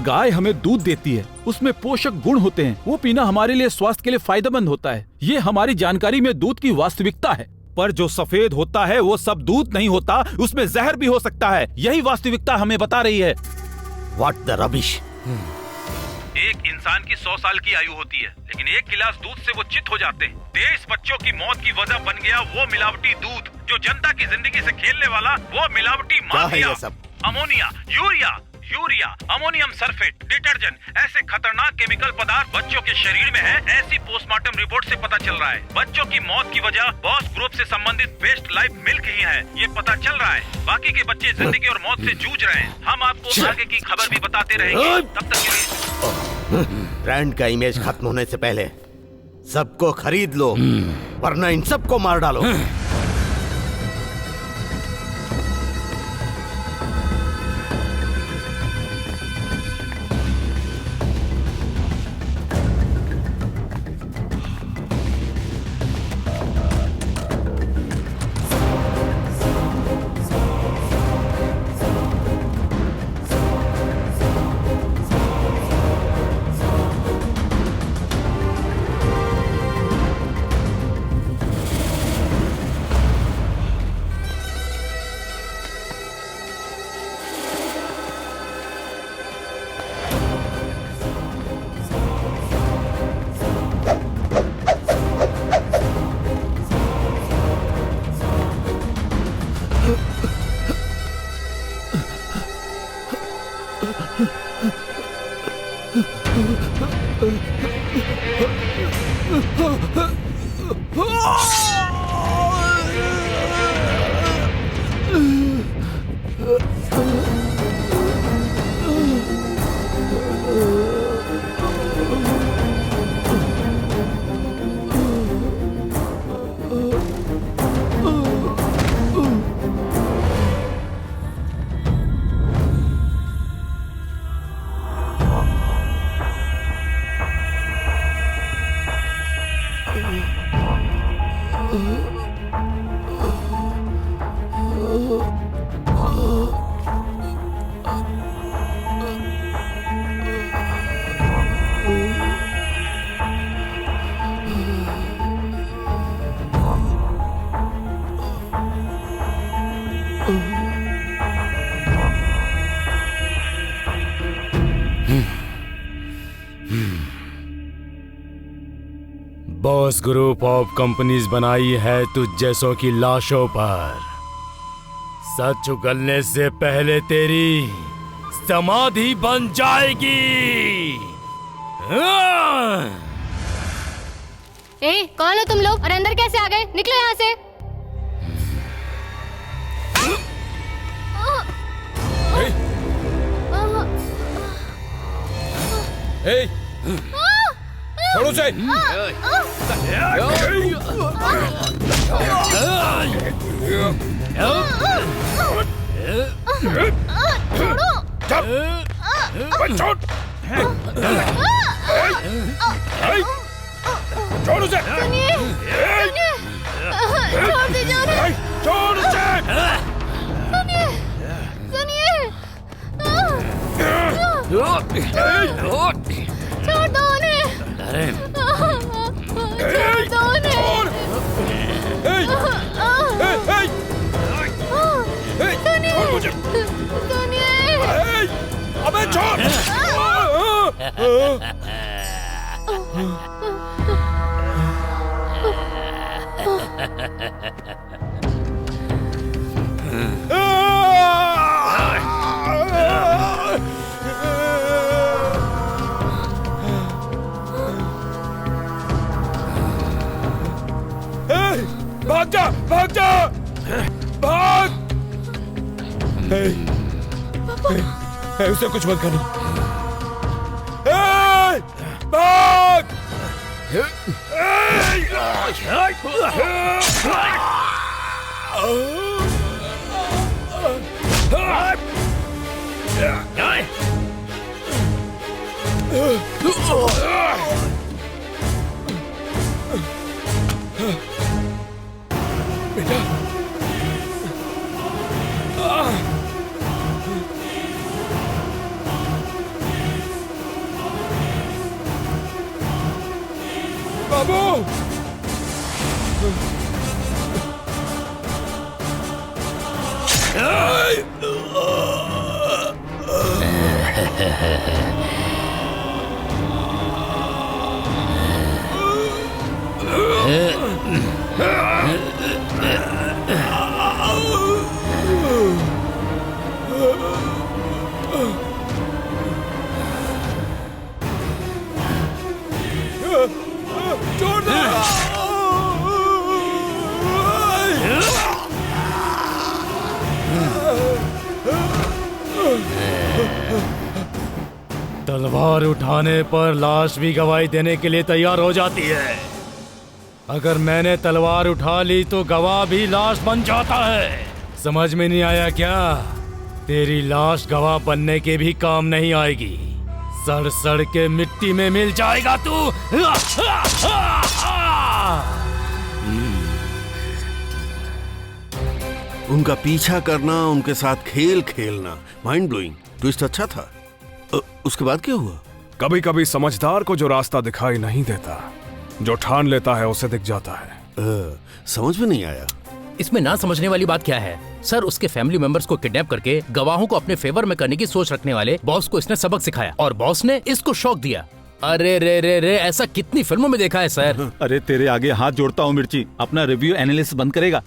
गाय हमें दूध देती है, उसमें पोषक गुण होते हैं, वो पीना हमारे लिए स्वास्थ्य के लिए फायदेमंद होता है। ये हमारी जानकारी में दूध की वास्तविकता है। पर जो सफेद होता है वो सब दूध नहीं होता, उसमें जहर भी हो सकता है। यही वास्तविकता हमें बता रही है। What the rubbish. एक इंसान की 100 साल की आयु होती है, लेकिन एक गिलास दूध से वो चित हो जाते हैं। 23 बच्चों की मौत की वजह बन गया वो मिलावटी दूध, जो जनता की जिंदगी से खेलने वाला वो मिलावटी mafia. Ammonia, urea, ammonium sulphate, detergent, ऐसे खतरनाक केमिकल पदार्थ बच्चों के शरीर में है। ऐसी पोस्टमार्टम रिपोर्ट से पता चल रहा है। बच्चों की मौत की वजह बॉस ग्रुप से संबंधित बेस्ट लाइफ मिल्क ही है, ये पता चल रहा है। बाकी के बच्चे जिंदगी और मौत से जूझ रहे हैं। हम आपको आगे की खबर भी बताते रहेंगे। तब तक के लिए ब्रांड का इमेज खत्म होने से पहले सबको खरीद लो, वरना इन सबको मार डालो। बॉस ग्रुप ऑफ कंपनीज बनाई है तुझ जैसों की लाशों पर। सच उगलने से पहले तेरी समाधि बन जाएगी। ए, कौन हो तुम लोग और अंदर कैसे आ गए? निकलो यहाँ से। छोड़ो उसे। छोड़ उसे। छोड़ दीजिए उन्हें। छोड़ उसे। छोड़ दो उन्हें। छोड़ दो उन्हें। छोड़ मुझे। अबे छोड़। भाग जा, भाग जा, भाग। उसे कुछ मत करना। भाग। बेटा, बाबू। छोड़ दो। तलवार उठाने पर लाश भी गवाही देने के लिए तैयार हो जाती है। अगर मैंने तलवार उठा ली तो गवाह भी लाश बन जाता है। समझ में नहीं आया क्या? तेरी लाश गवाह बनने के भी काम नहीं आएगी। सड़ सड़ के मिट्टी में मिल जाएगा तू। उनका पीछा करना, उनके साथ खेल खेलना, माइंड ब्लोइंग। ट्विस्ट अच्छा था। उसके बाद क्या हुआ? कभी कभी समझदार को जो रास्ता दिखाई नहीं देता, जो ठान लेता है उसे दिख जाता है। समझ में नहीं आया। इसमें ना समझने वाली बात क्या है सर? उसके फैमिली मेंबर्स को किडनैप करके गवाहों को अपने फेवर में करने की सोच रखने वाले बॉस को इसने सबक सिखाया और बॉस ने इसको शौक दिया। अरे रे रे रे, ऐसा कितनी फिल्मों में देखा है सर। अरे तेरे आगे हाथ जोड़ता हूँ मिर्ची, अपना रिव्यू एनालिसिस बंद करेगा।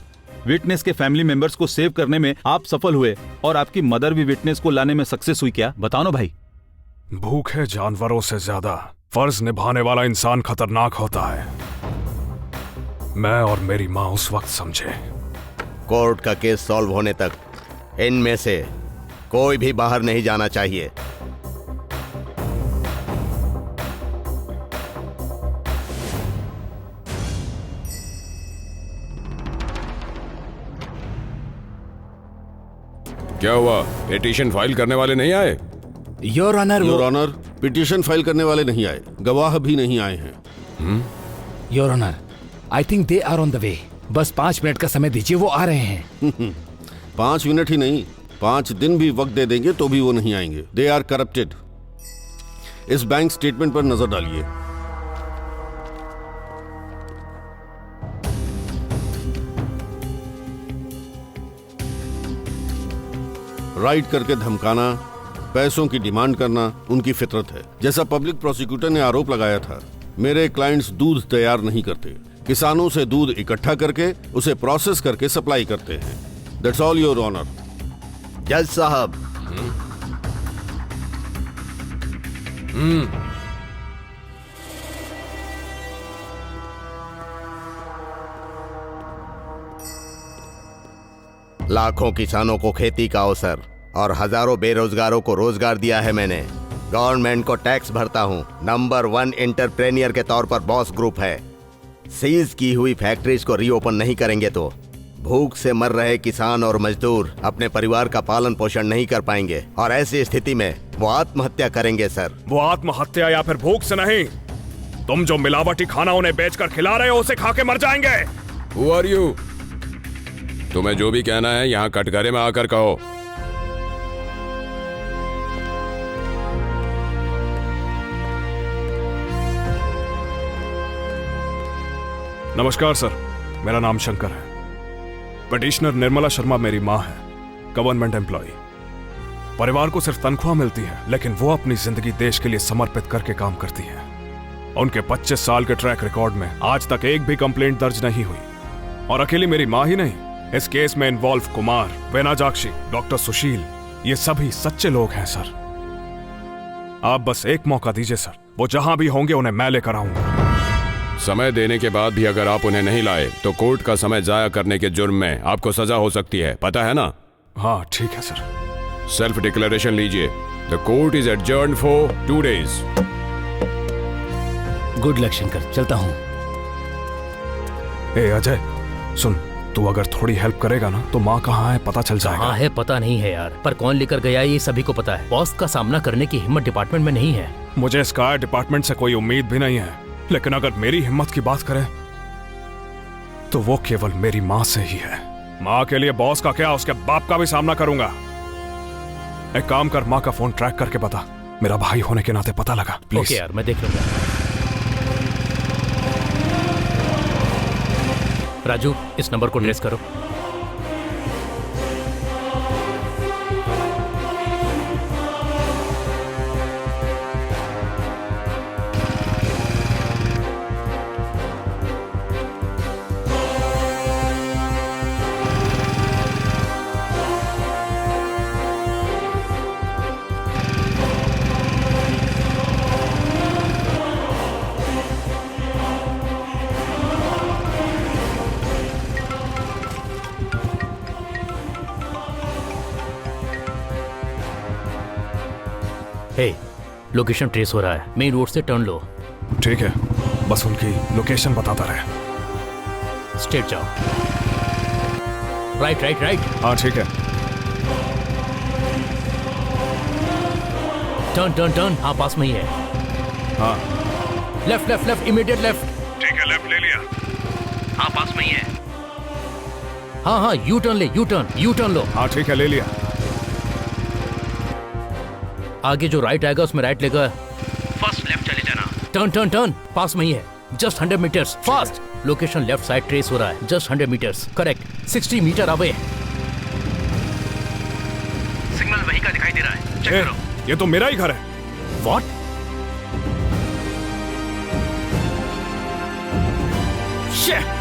विटनेस के फैमिली मेंबर्स को सेव करने में आप सफल हुए और आपकी मदर भी विटनेस को लाने में सक्सेस हुई क्या? बताओ ना भाई। भूखे जानवरों से ज्यादा फर्ज निभाने वाला इंसान खतरनाक होता है। मैं और मेरी माँ उस वक्त समझे। कोर्ट का केस सॉल्व होने तक इनमें से कोई भी बाहर नहीं जाना चाहिए। क्या हुआ? पिटीशन फाइल करने वाले नहीं आए? Your honour, your honour, petition file करने वाले नहीं आए, गवाह भी नहीं आए हैं। Your honour, I think they are on the way. बस 5 मिनट का समय दीजिए, वो आ रहे हैं। 5 मिनट ही नहीं, 5 दिन भी वक्त दे देंगे तो भी वो नहीं आएंगे। They are corrupted. इस बैंक स्टेटमेंट पर नजर डालिए। राइट करके धमकाना, पैसों की डिमांड करना उनकी फितरत है। जैसा पब्लिक प्रोसिक्यूटर ने आरोप लगाया था, मेरे क्लाइंट्स दूध तैयार नहीं करते, किसानों से दूध इकट्ठा करके उसे प्रोसेस करके सप्लाई करते हैं। That's all your honour. जज साहब, लाखों किसानों को खेती का अवसर और हजारों बेरोजगारों को रोजगार दिया है मैंने। गवर्नमेंट को टैक्स भरता हूँ। नंबर 1 एंटरप्रेन्योर के तौर पर बॉस ग्रुप है। सीज की हुई फैक्ट्रीज को रीओपन नहीं करेंगे तो भूख से मर रहे किसान और मजदूर अपने परिवार का पालन पोषण नहीं कर पाएंगे और ऐसी स्थिति में वो आत्महत्या करेंगे। सर, वो आत्महत्या या फिर भूख से नहीं, तुम जो मिलावटी खाना उन्हें बेचकर खिला रहे हो उसे खा के मर जाएंगे। Who are you? तुम्हें जो भी कहना है यहाँ कटघरे में आकर कहो। नमस्कार सर, मेरा नाम शंकर है। पिटिशनर निर्मला शर्मा मेरी माँ है, गवर्नमेंट एम्प्लॉय। परिवार को सिर्फ तनख्वाह मिलती है, लेकिन वो अपनी जिंदगी देश के लिए समर्पित करके काम करती है। उनके 25 साल के ट्रैक रिकॉर्ड में आज तक एक भी कंप्लेंट दर्ज नहीं हुई। और अकेली मेरी माँ ही नहीं, इस केस में इन्वॉल्व कुमार, वेनाजाक्षी, डॉक्टर सुशील, ये सभी सच्चे लोग हैं सर। आप बस एक मौका दीजिए सर, वो जहां भी होंगे उन्हें मैं लेकर आऊंगा। समय देने के बाद भी अगर आप उन्हें नहीं लाए तो कोर्ट का समय जाया करने के जुर्म में आपको सजा हो सकती है, पता है ना? हाँ ठीक है सर। सेल्फ डिक्लेरेशन लीजिए। The court is adjourned for 2 days। Good luck Shankar, चलता हूँ। ए अजय सुन, तू अगर थोड़ी हेल्प करेगा ना तो माँ कहाँ है पता चल जाएगा। कहाँ है पता नहीं है यार, पर कौन लेकर गया ये सभी को पता है। बॉस का सामना करने की हिम्मत डिपार्टमेंट में नहीं है। मुझे स्काई डिपार्टमेंट से कोई उम्मीद भी नहीं है, लेकिन अगर मेरी हिम्मत की बात करें तो वो केवल मेरी माँ से ही है। माँ के लिए बॉस का क्या, उसके बाप का भी सामना करूंगा। एक काम कर, माँ का फोन ट्रैक करके बता, मेरा भाई होने के नाते पता लगा प्लीज। ओके यार, मैं देख लूंगा। राजू, इस नंबर को ट्रेस करो। हे, लोकेशन ट्रेस हो रहा है, मेन रोड से टर्न लो। ठीक है, बस उनकी लोकेशन बताता रहे। स्ट्रेट जाओ। Right right right. हाँ ठीक है। Turn turn turn. हाँ, पास में ही है। हाँ। Left left left, immediate left. ठीक है, लेफ्ट ले लिया। हाँ, पास में ही है। हाँ हाँ, यू टर्न ले, यू टर्न लो। हाँ ठीक है, ले लिया। आगे जो राइट आएगा उसमें राइट लेकर फर्स्ट लेफ्ट चले जाना। टर्न टर्न टर्न, पास में ही है। Just 100 metres fast. Location left side trace हो रहा है। Just 100 metres, correct. 60 metre away. Signal वहीं का दिखाई दे रहा है, चेक करो। ये तो मेरा ही घर है। व्हाट? शिट!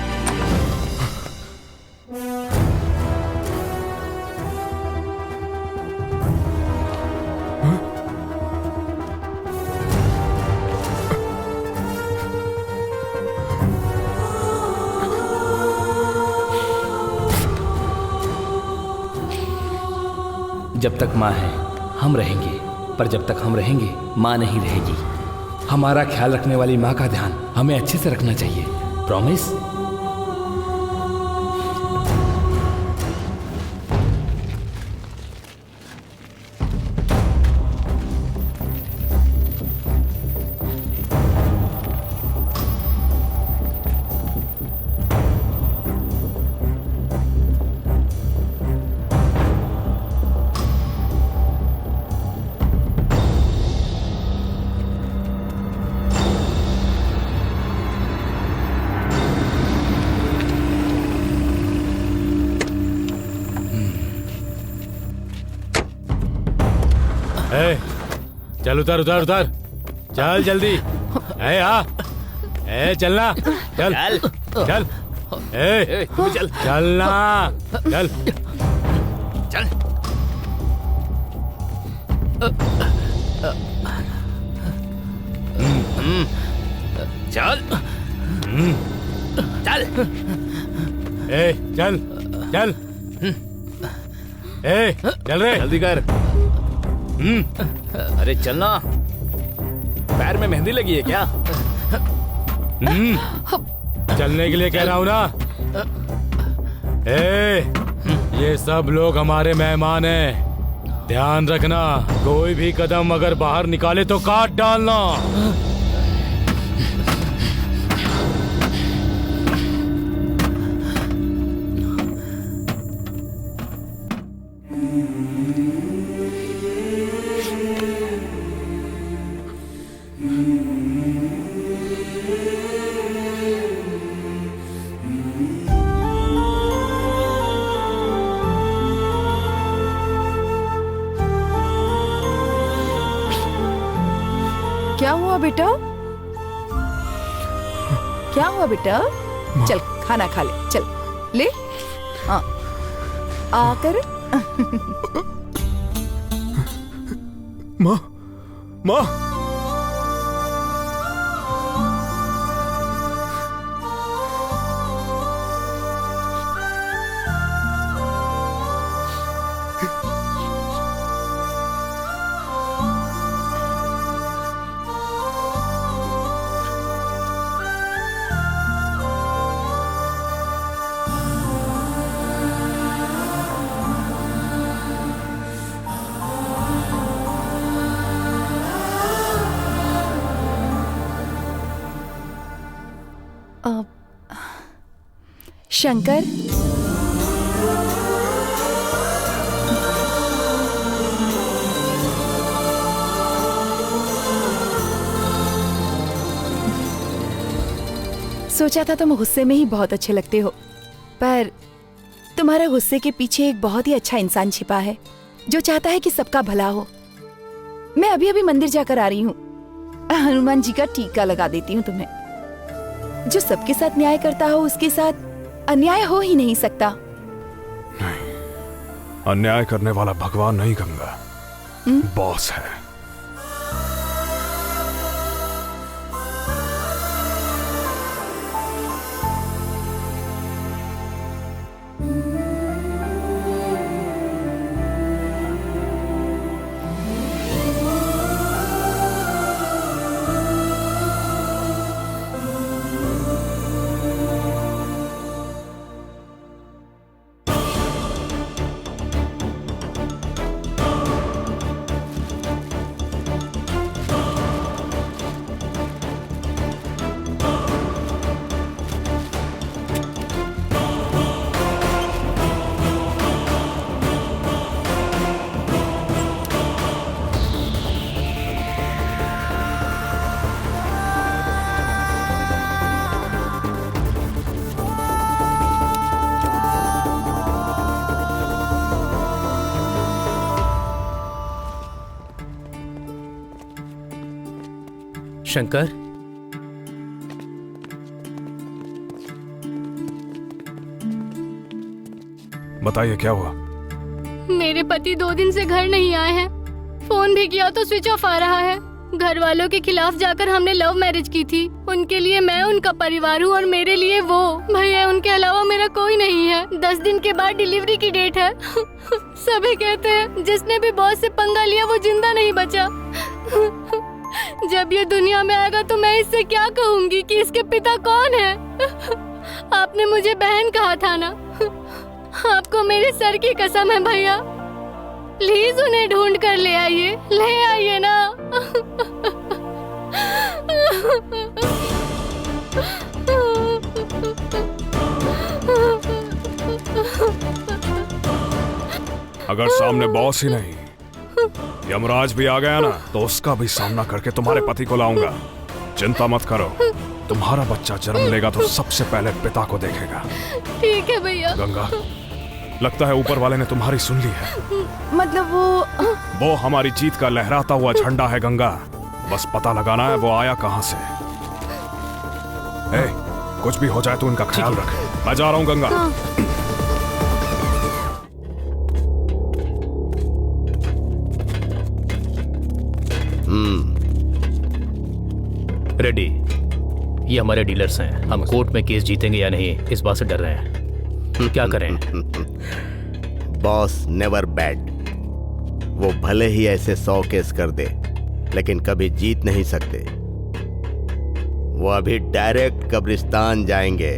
जब तक माँ है हम रहेंगे, पर जब तक हम रहेंगे माँ नहीं रहेगी। हमारा ख्याल रखने वाली माँ का ध्यान हमें अच्छे से रखना चाहिए। प्रॉमिस? चल उतर उतर उतर, चल जल्दी। चलना, चल चल, चल चलना, चल चल। चल चल, चल चल, चल रे, जल्दी कर। अरे चलना, पैर में मेहंदी लगी है क्या? चलने के लिए कह रहा हूं ना। ये सब लोग हमारे मेहमान हैं, ध्यान रखना। कोई भी कदम अगर बाहर निकाले तो काट डालना। क्या हुआ बेटा? क्या हुआ बेटा? चल खाना खा ले, चल ले। हाँ आकर। माँ, माँ। शंकर, सोचा था तुम गुस्से में ही बहुत अच्छे लगते हो, पर तुम्हारे गुस्से के पीछे एक बहुत ही अच्छा इंसान छिपा है जो चाहता है कि सबका भला हो। मैं अभी अभी मंदिर जाकर आ रही हूँ, हनुमान जी का टीका लगा देती हूँ तुम्हें। जो सबके साथ न्याय करता हो उसके साथ अन्याय हो ही नहीं सकता। नहीं, अन्याय करने वाला भगवान नहीं गंगा, बॉस है। शंकर, बताइए क्या हुआ? मेरे पति 2 दिन से घर नहीं आए हैं। फोन भी किया तो स्विच ऑफ आ रहा है। घर वालों के खिलाफ जाकर हमने लव मैरिज की थी। उनके लिए मैं उनका परिवार हूँ और मेरे लिए वो। भैया उनके अलावा मेरा कोई नहीं है। 10 दिन के बाद डिलीवरी की डेट है। सभी कहते हैं जिसने भी बॉस से पंगा लिया वो जिंदा नहीं बचा। जब ये दुनिया में आएगा तो मैं इससे क्या कहूंगी कि इसके पिता कौन है? आपने मुझे बहन कहा था ना। आपको मेरे सर की कसम है भैया, प्लीज उन्हें ढूंढ कर ले आइए ना। अगर सामने बॉस ही नहीं यमराज भी आ गया ना तो उसका भी सामना करके तुम्हारे पति को लाऊंगा। चिंता मत करो, तुम्हारा बच्चा जन्म लेगा तो सबसे पहले पिता को देखेगा। ठीक है भैया। गंगा, लगता है ऊपर वाले ने तुम्हारी सुन ली है। मतलब वो हमारी जीत का लहराता हुआ झंडा है गंगा, बस पता लगाना है वो आया कहां से। कुछ भी हो जाए तो उनका ख्याल रख। मैं जा रहा हूं गंगा। रेडी, ये हमारे डीलर्स हैं। हम कोर्ट में केस जीतेंगे या नहीं इस बात से डर रहे हैं। क्या करें? Boss never bad. वो भले ही ऐसे 100 केस कर दे लेकिन कभी जीत नहीं सकते। वो अभी डायरेक्ट कब्रिस्तान जाएंगे।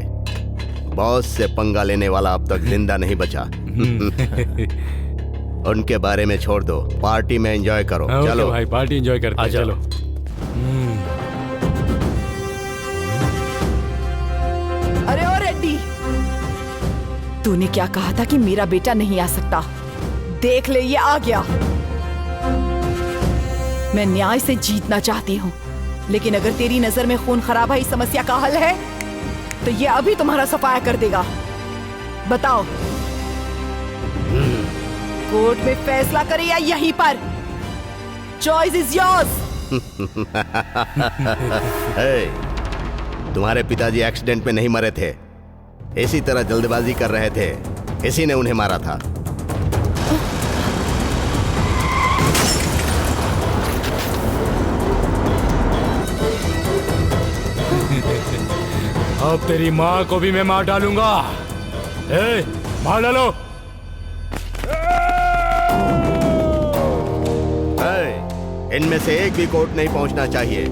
बॉस से पंगा लेने वाला अब तक जिंदा नहीं बचा। उनके बारे में छोड़ दो, पार्टी में एंजॉय करो। चलो भाई, पार्टी एंजॉय करते हैं। चलो। अरे ओ रेड्डी, तूने क्या कहा था कि मेरा बेटा नहीं आ सकता? देख ले, ये आ गया। मैं न्याय से जीतना चाहती हूँ, लेकिन अगर तेरी नजर में खून खराबा ही समस्या का हल है तो ये अभी तुम्हारा सफाया कर देगा। बताओ, कोर्ट में फैसला करे या यहीं पर? Choice is yours. तुम्हारे पिताजी एक्सीडेंट में नहीं मरे थे, इसी तरह जल्दबाजी कर रहे थे, इसी ने उन्हें मारा था। अब तेरी माँ को भी मैं मार डालूंगा। मार डालो। इनमें से एक भी कोर्ट नहीं पहुंचना चाहिए।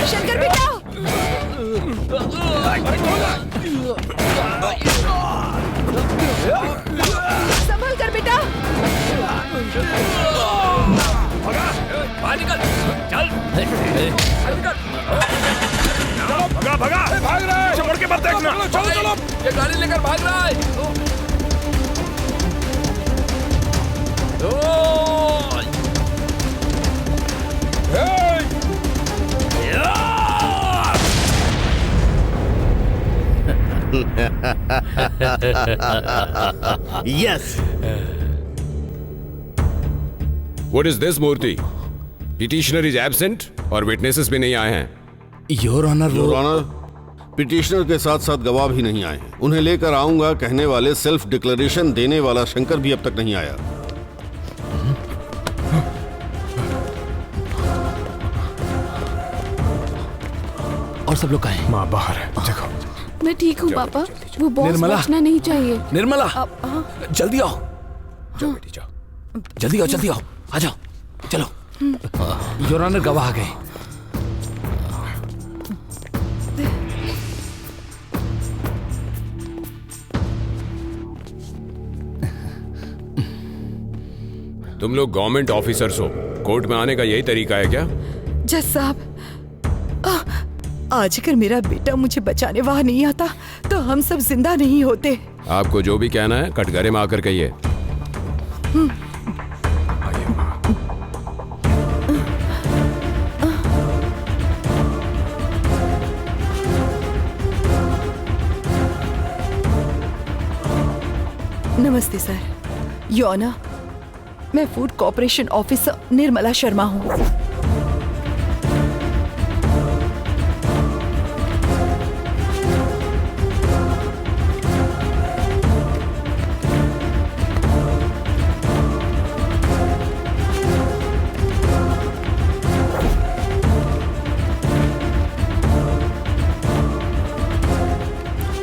शंकर बेटा, संभल कर बेटा। भगा भगा, भाग रहा है, मुड़ के मत देखना। चलो चलो, ये गाड़ी लेकर भाग रहा है। Yes. What is this, Murthy? Petitioner is absent और witnesses भी नहीं आए हैं। Your honour, your honour, petitioner के साथ साथ गवाह भी नहीं आए हैं। उन्हें लेकर आऊंगा कहने वाले सेल्फ डिक्लेरेशन देने वाला शंकर भी अब तक नहीं आया। और सब लोग कहाँ हैं? माँ बाहर है, देखो। मैं ठीक हूँ पापा, वो बॉस निर्मला। बचना नहीं चाहिए। निर्मला, हाँ। जल्दी आओ, जाओ बेटी जाओ। जल्दी आओ, जल्दी आओ, आ जाओ, चलो। योर ऑनर, गवाह आ गए। तुम लोग गवर्नमेंट ऑफिसर्स हो, कोर्ट में आने का यही तरीका है क्या? जज साहब, आज अगर मेरा बेटा मुझे बचाने वहां नहीं आता तो हम सब जिंदा नहीं होते। आपको जो भी कहना है कटघरे में आकर कहिए। नमस्ते सर। योर ऑनर, मैं food corporation officer Nirmala Sharma हूँ।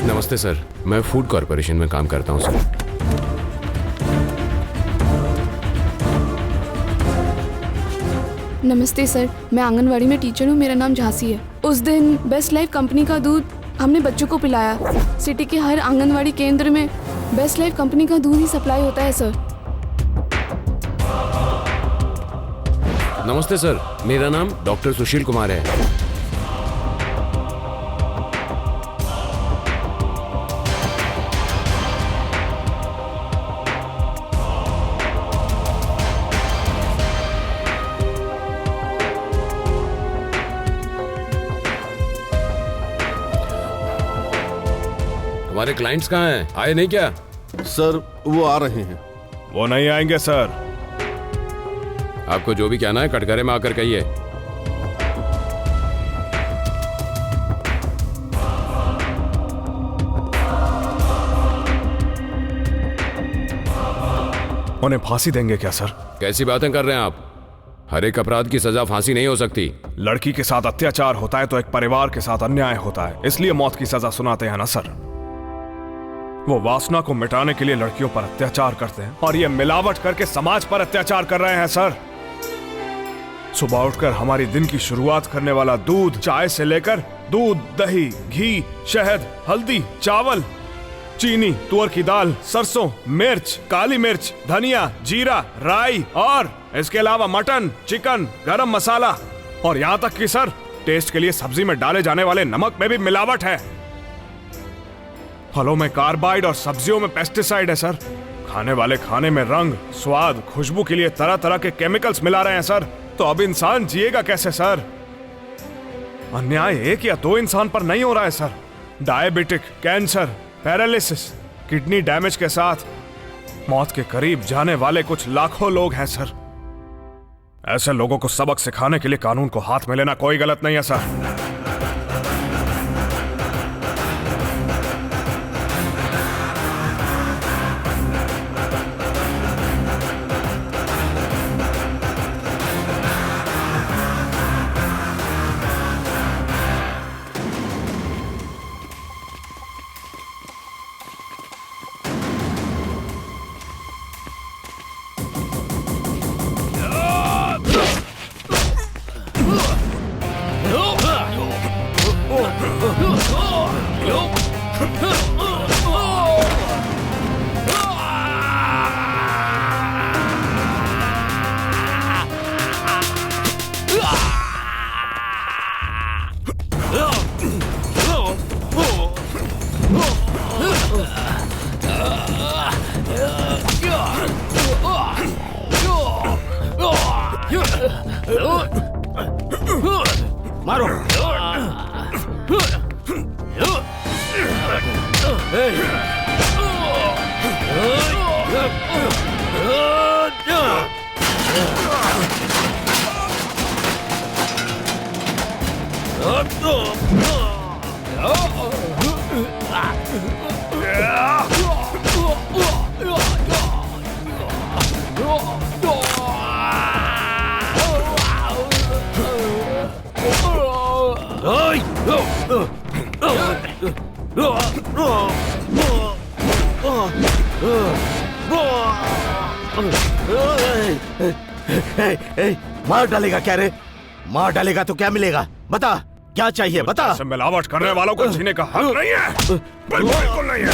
नमस्ते सर, मैं फूड कॉर्पोरेशन में काम करता हूँ सर। नमस्ते सर, मैं आंगनवाड़ी में टीचर हूँ, मेरा नाम झांसी है। उस दिन बेस्ट लाइफ कंपनी का दूध हमने बच्चों को पिलाया। सिटी के हर आंगनवाड़ी केंद्र में बेस्ट लाइफ कंपनी का दूध ही सप्लाई होता है सर। नमस्ते सर, मेरा नाम डॉक्टर सुशील कुमार है। हमारे क्लाइंट्स कहाँ हैं? आए नहीं क्या? सर, वो आ रहे हैं। वो नहीं आएंगे सर। आपको जो भी कहना है कटघरे में आकर कहिए। उन्हें फांसी देंगे क्या सर? कैसी बातें कर रहे हैं आप? हर एक अपराध की सजा फांसी नहीं हो सकती। लड़की के साथ अत्याचार होता है तो एक परिवार के साथ अन्याय होता है, इसलिए मौत की सजा सुनाते हैं ना सर। वो वासना को मिटाने के लिए लड़कियों पर अत्याचार करते हैं और ये मिलावट करके समाज पर अत्याचार कर रहे हैं सर। सुबह उठकर हमारी दिन की शुरुआत करने वाला दूध, चाय से लेकर दूध, दही, घी, शहद, हल्दी, चावल, चीनी, तुअर की दाल, सरसों, मिर्च, काली मिर्च, धनिया, जीरा, राई और इसके अलावा मटन, चिकन, गरम मसाला और यहाँ तक कि सर टेस्ट के लिए सब्जी में डाले जाने वाले नमक में भी मिलावट है। फलों में कार्बाइड और सब्जियों में पेस्टिसाइड है सर। खाने वाले खाने में रंग, स्वाद, खुशबू के लिए तरह तरह के केमिकल्स मिला रहे हैं सर। तो अब इंसान जिएगा कैसे सर? अन्याय एक या दो इंसान पर नहीं हो रहा है sir. Diabetic, cancer, paralysis, kidney damage के साथ मौत के करीब जाने वाले कुछ लाखों लोग हैं सर। ऐसे लोगों को सबक सिखाने के लिए कानून को हाथ में लेना कोई गलत नहीं है सर। मारो। मार डालेगा क्या रे? मार डालेगा तो क्या मिलेगा? बता, क्या चाहिए बता। मिलावट करने वालों को जीने का हक नहीं है, बिल्कुल नहीं है।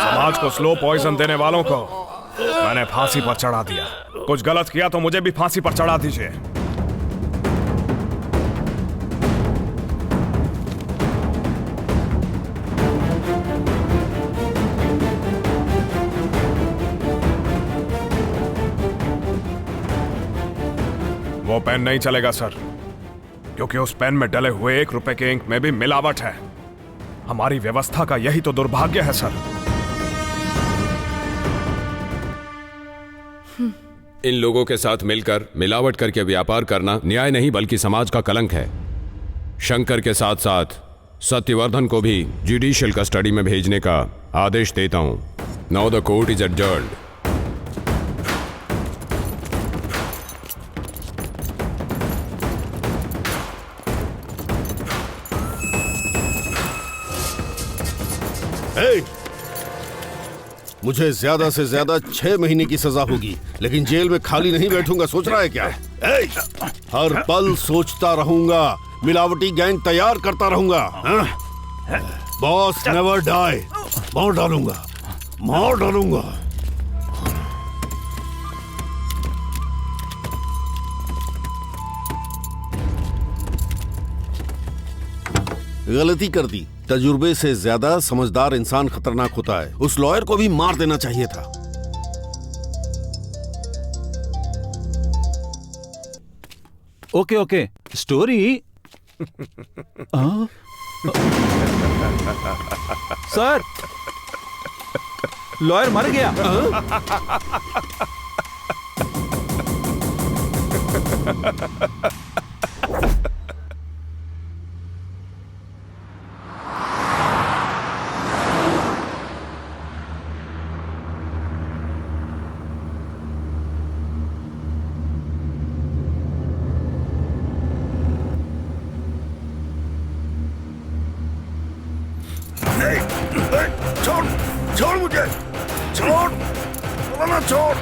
समाज को स्लो पॉइजन देने वालों को मैंने फांसी पर चढ़ा दिया। कुछ गलत किया तो मुझे भी फांसी पर चढ़ा दीजिए। वो पेन नहीं चलेगा सर, क्योंकि उस पेन में डले हुए 1 रुपए के इंक में भी मिलावट है। हमारी व्यवस्था का यही तो दुर्भाग्य है सर। इन लोगों के साथ मिलकर मिलावट करके व्यापार करना न्याय नहीं बल्कि समाज का कलंक है। शंकर के साथ साथ सत्यवर्धन को भी जुडिशियल कस्टडी में भेजने का आदेश देता हूं। Now the court is adjourned. मुझे ज्यादा से ज्यादा 6 महीने की सजा होगी, लेकिन जेल में खाली नहीं बैठूंगा। सोच रहा है क्या? हर पल सोचता रहूंगा, मिलावटी गैंग तैयार करता रहूंगा। Boss never die. मार डालूंगा, मार डालूंगा। गलती कर दी। तजुर्बे से ज्यादा समझदार इंसान खतरनाक होता है। उस लॉयर को भी मार देना चाहिए था। Okay okay, story. Sir, lawyer मर गया। छोड़ मुझे, छोड़, बोला ना छोड़।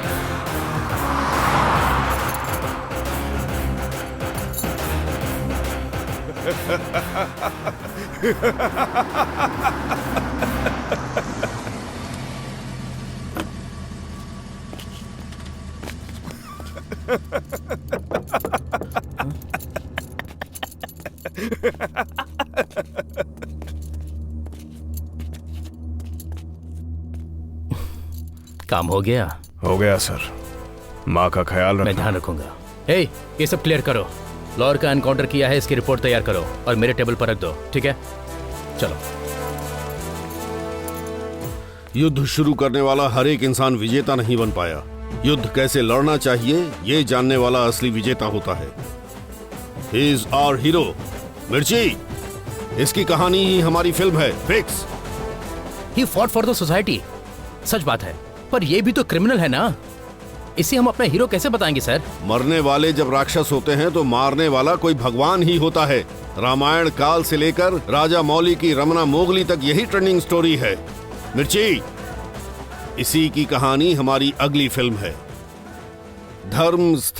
काम हो गया? हो गया सर। माँ का ख्याल रखना। मैं ध्यान रखूंगा। हे, ये सब क्लियर करो। लॉर का एनकाउंटर किया है, इसकी रिपोर्ट तैयार करो और मेरे टेबल पर रख दो, ठीक है? चलो। युद्ध शुरू करने वाला हर एक इंसान विजेता नहीं बन पाया। युद्ध कैसे लड़ना चाहिए ये जानने वाला असली विजेता होता है। He is our hero। मिर्ची, इसकी कहानी ही हमारी फिल्म है। Fix. He fought for the society। सच बात है, पर ये भी तो क्रिमिनल है ना। इसे हम अपना हीरो कैसे बताएंगे सर? मरने वाले जब राक्षस होते हैं तो मारने वाला कोई भगवान ही होता है। रामायण काल से लेकर राजा मौली की रमना मोगली तक यही ट्रेंडिंग स्टोरी है। मिर्ची, इसी की कहानी हमारी अगली फिल्म है। धर्म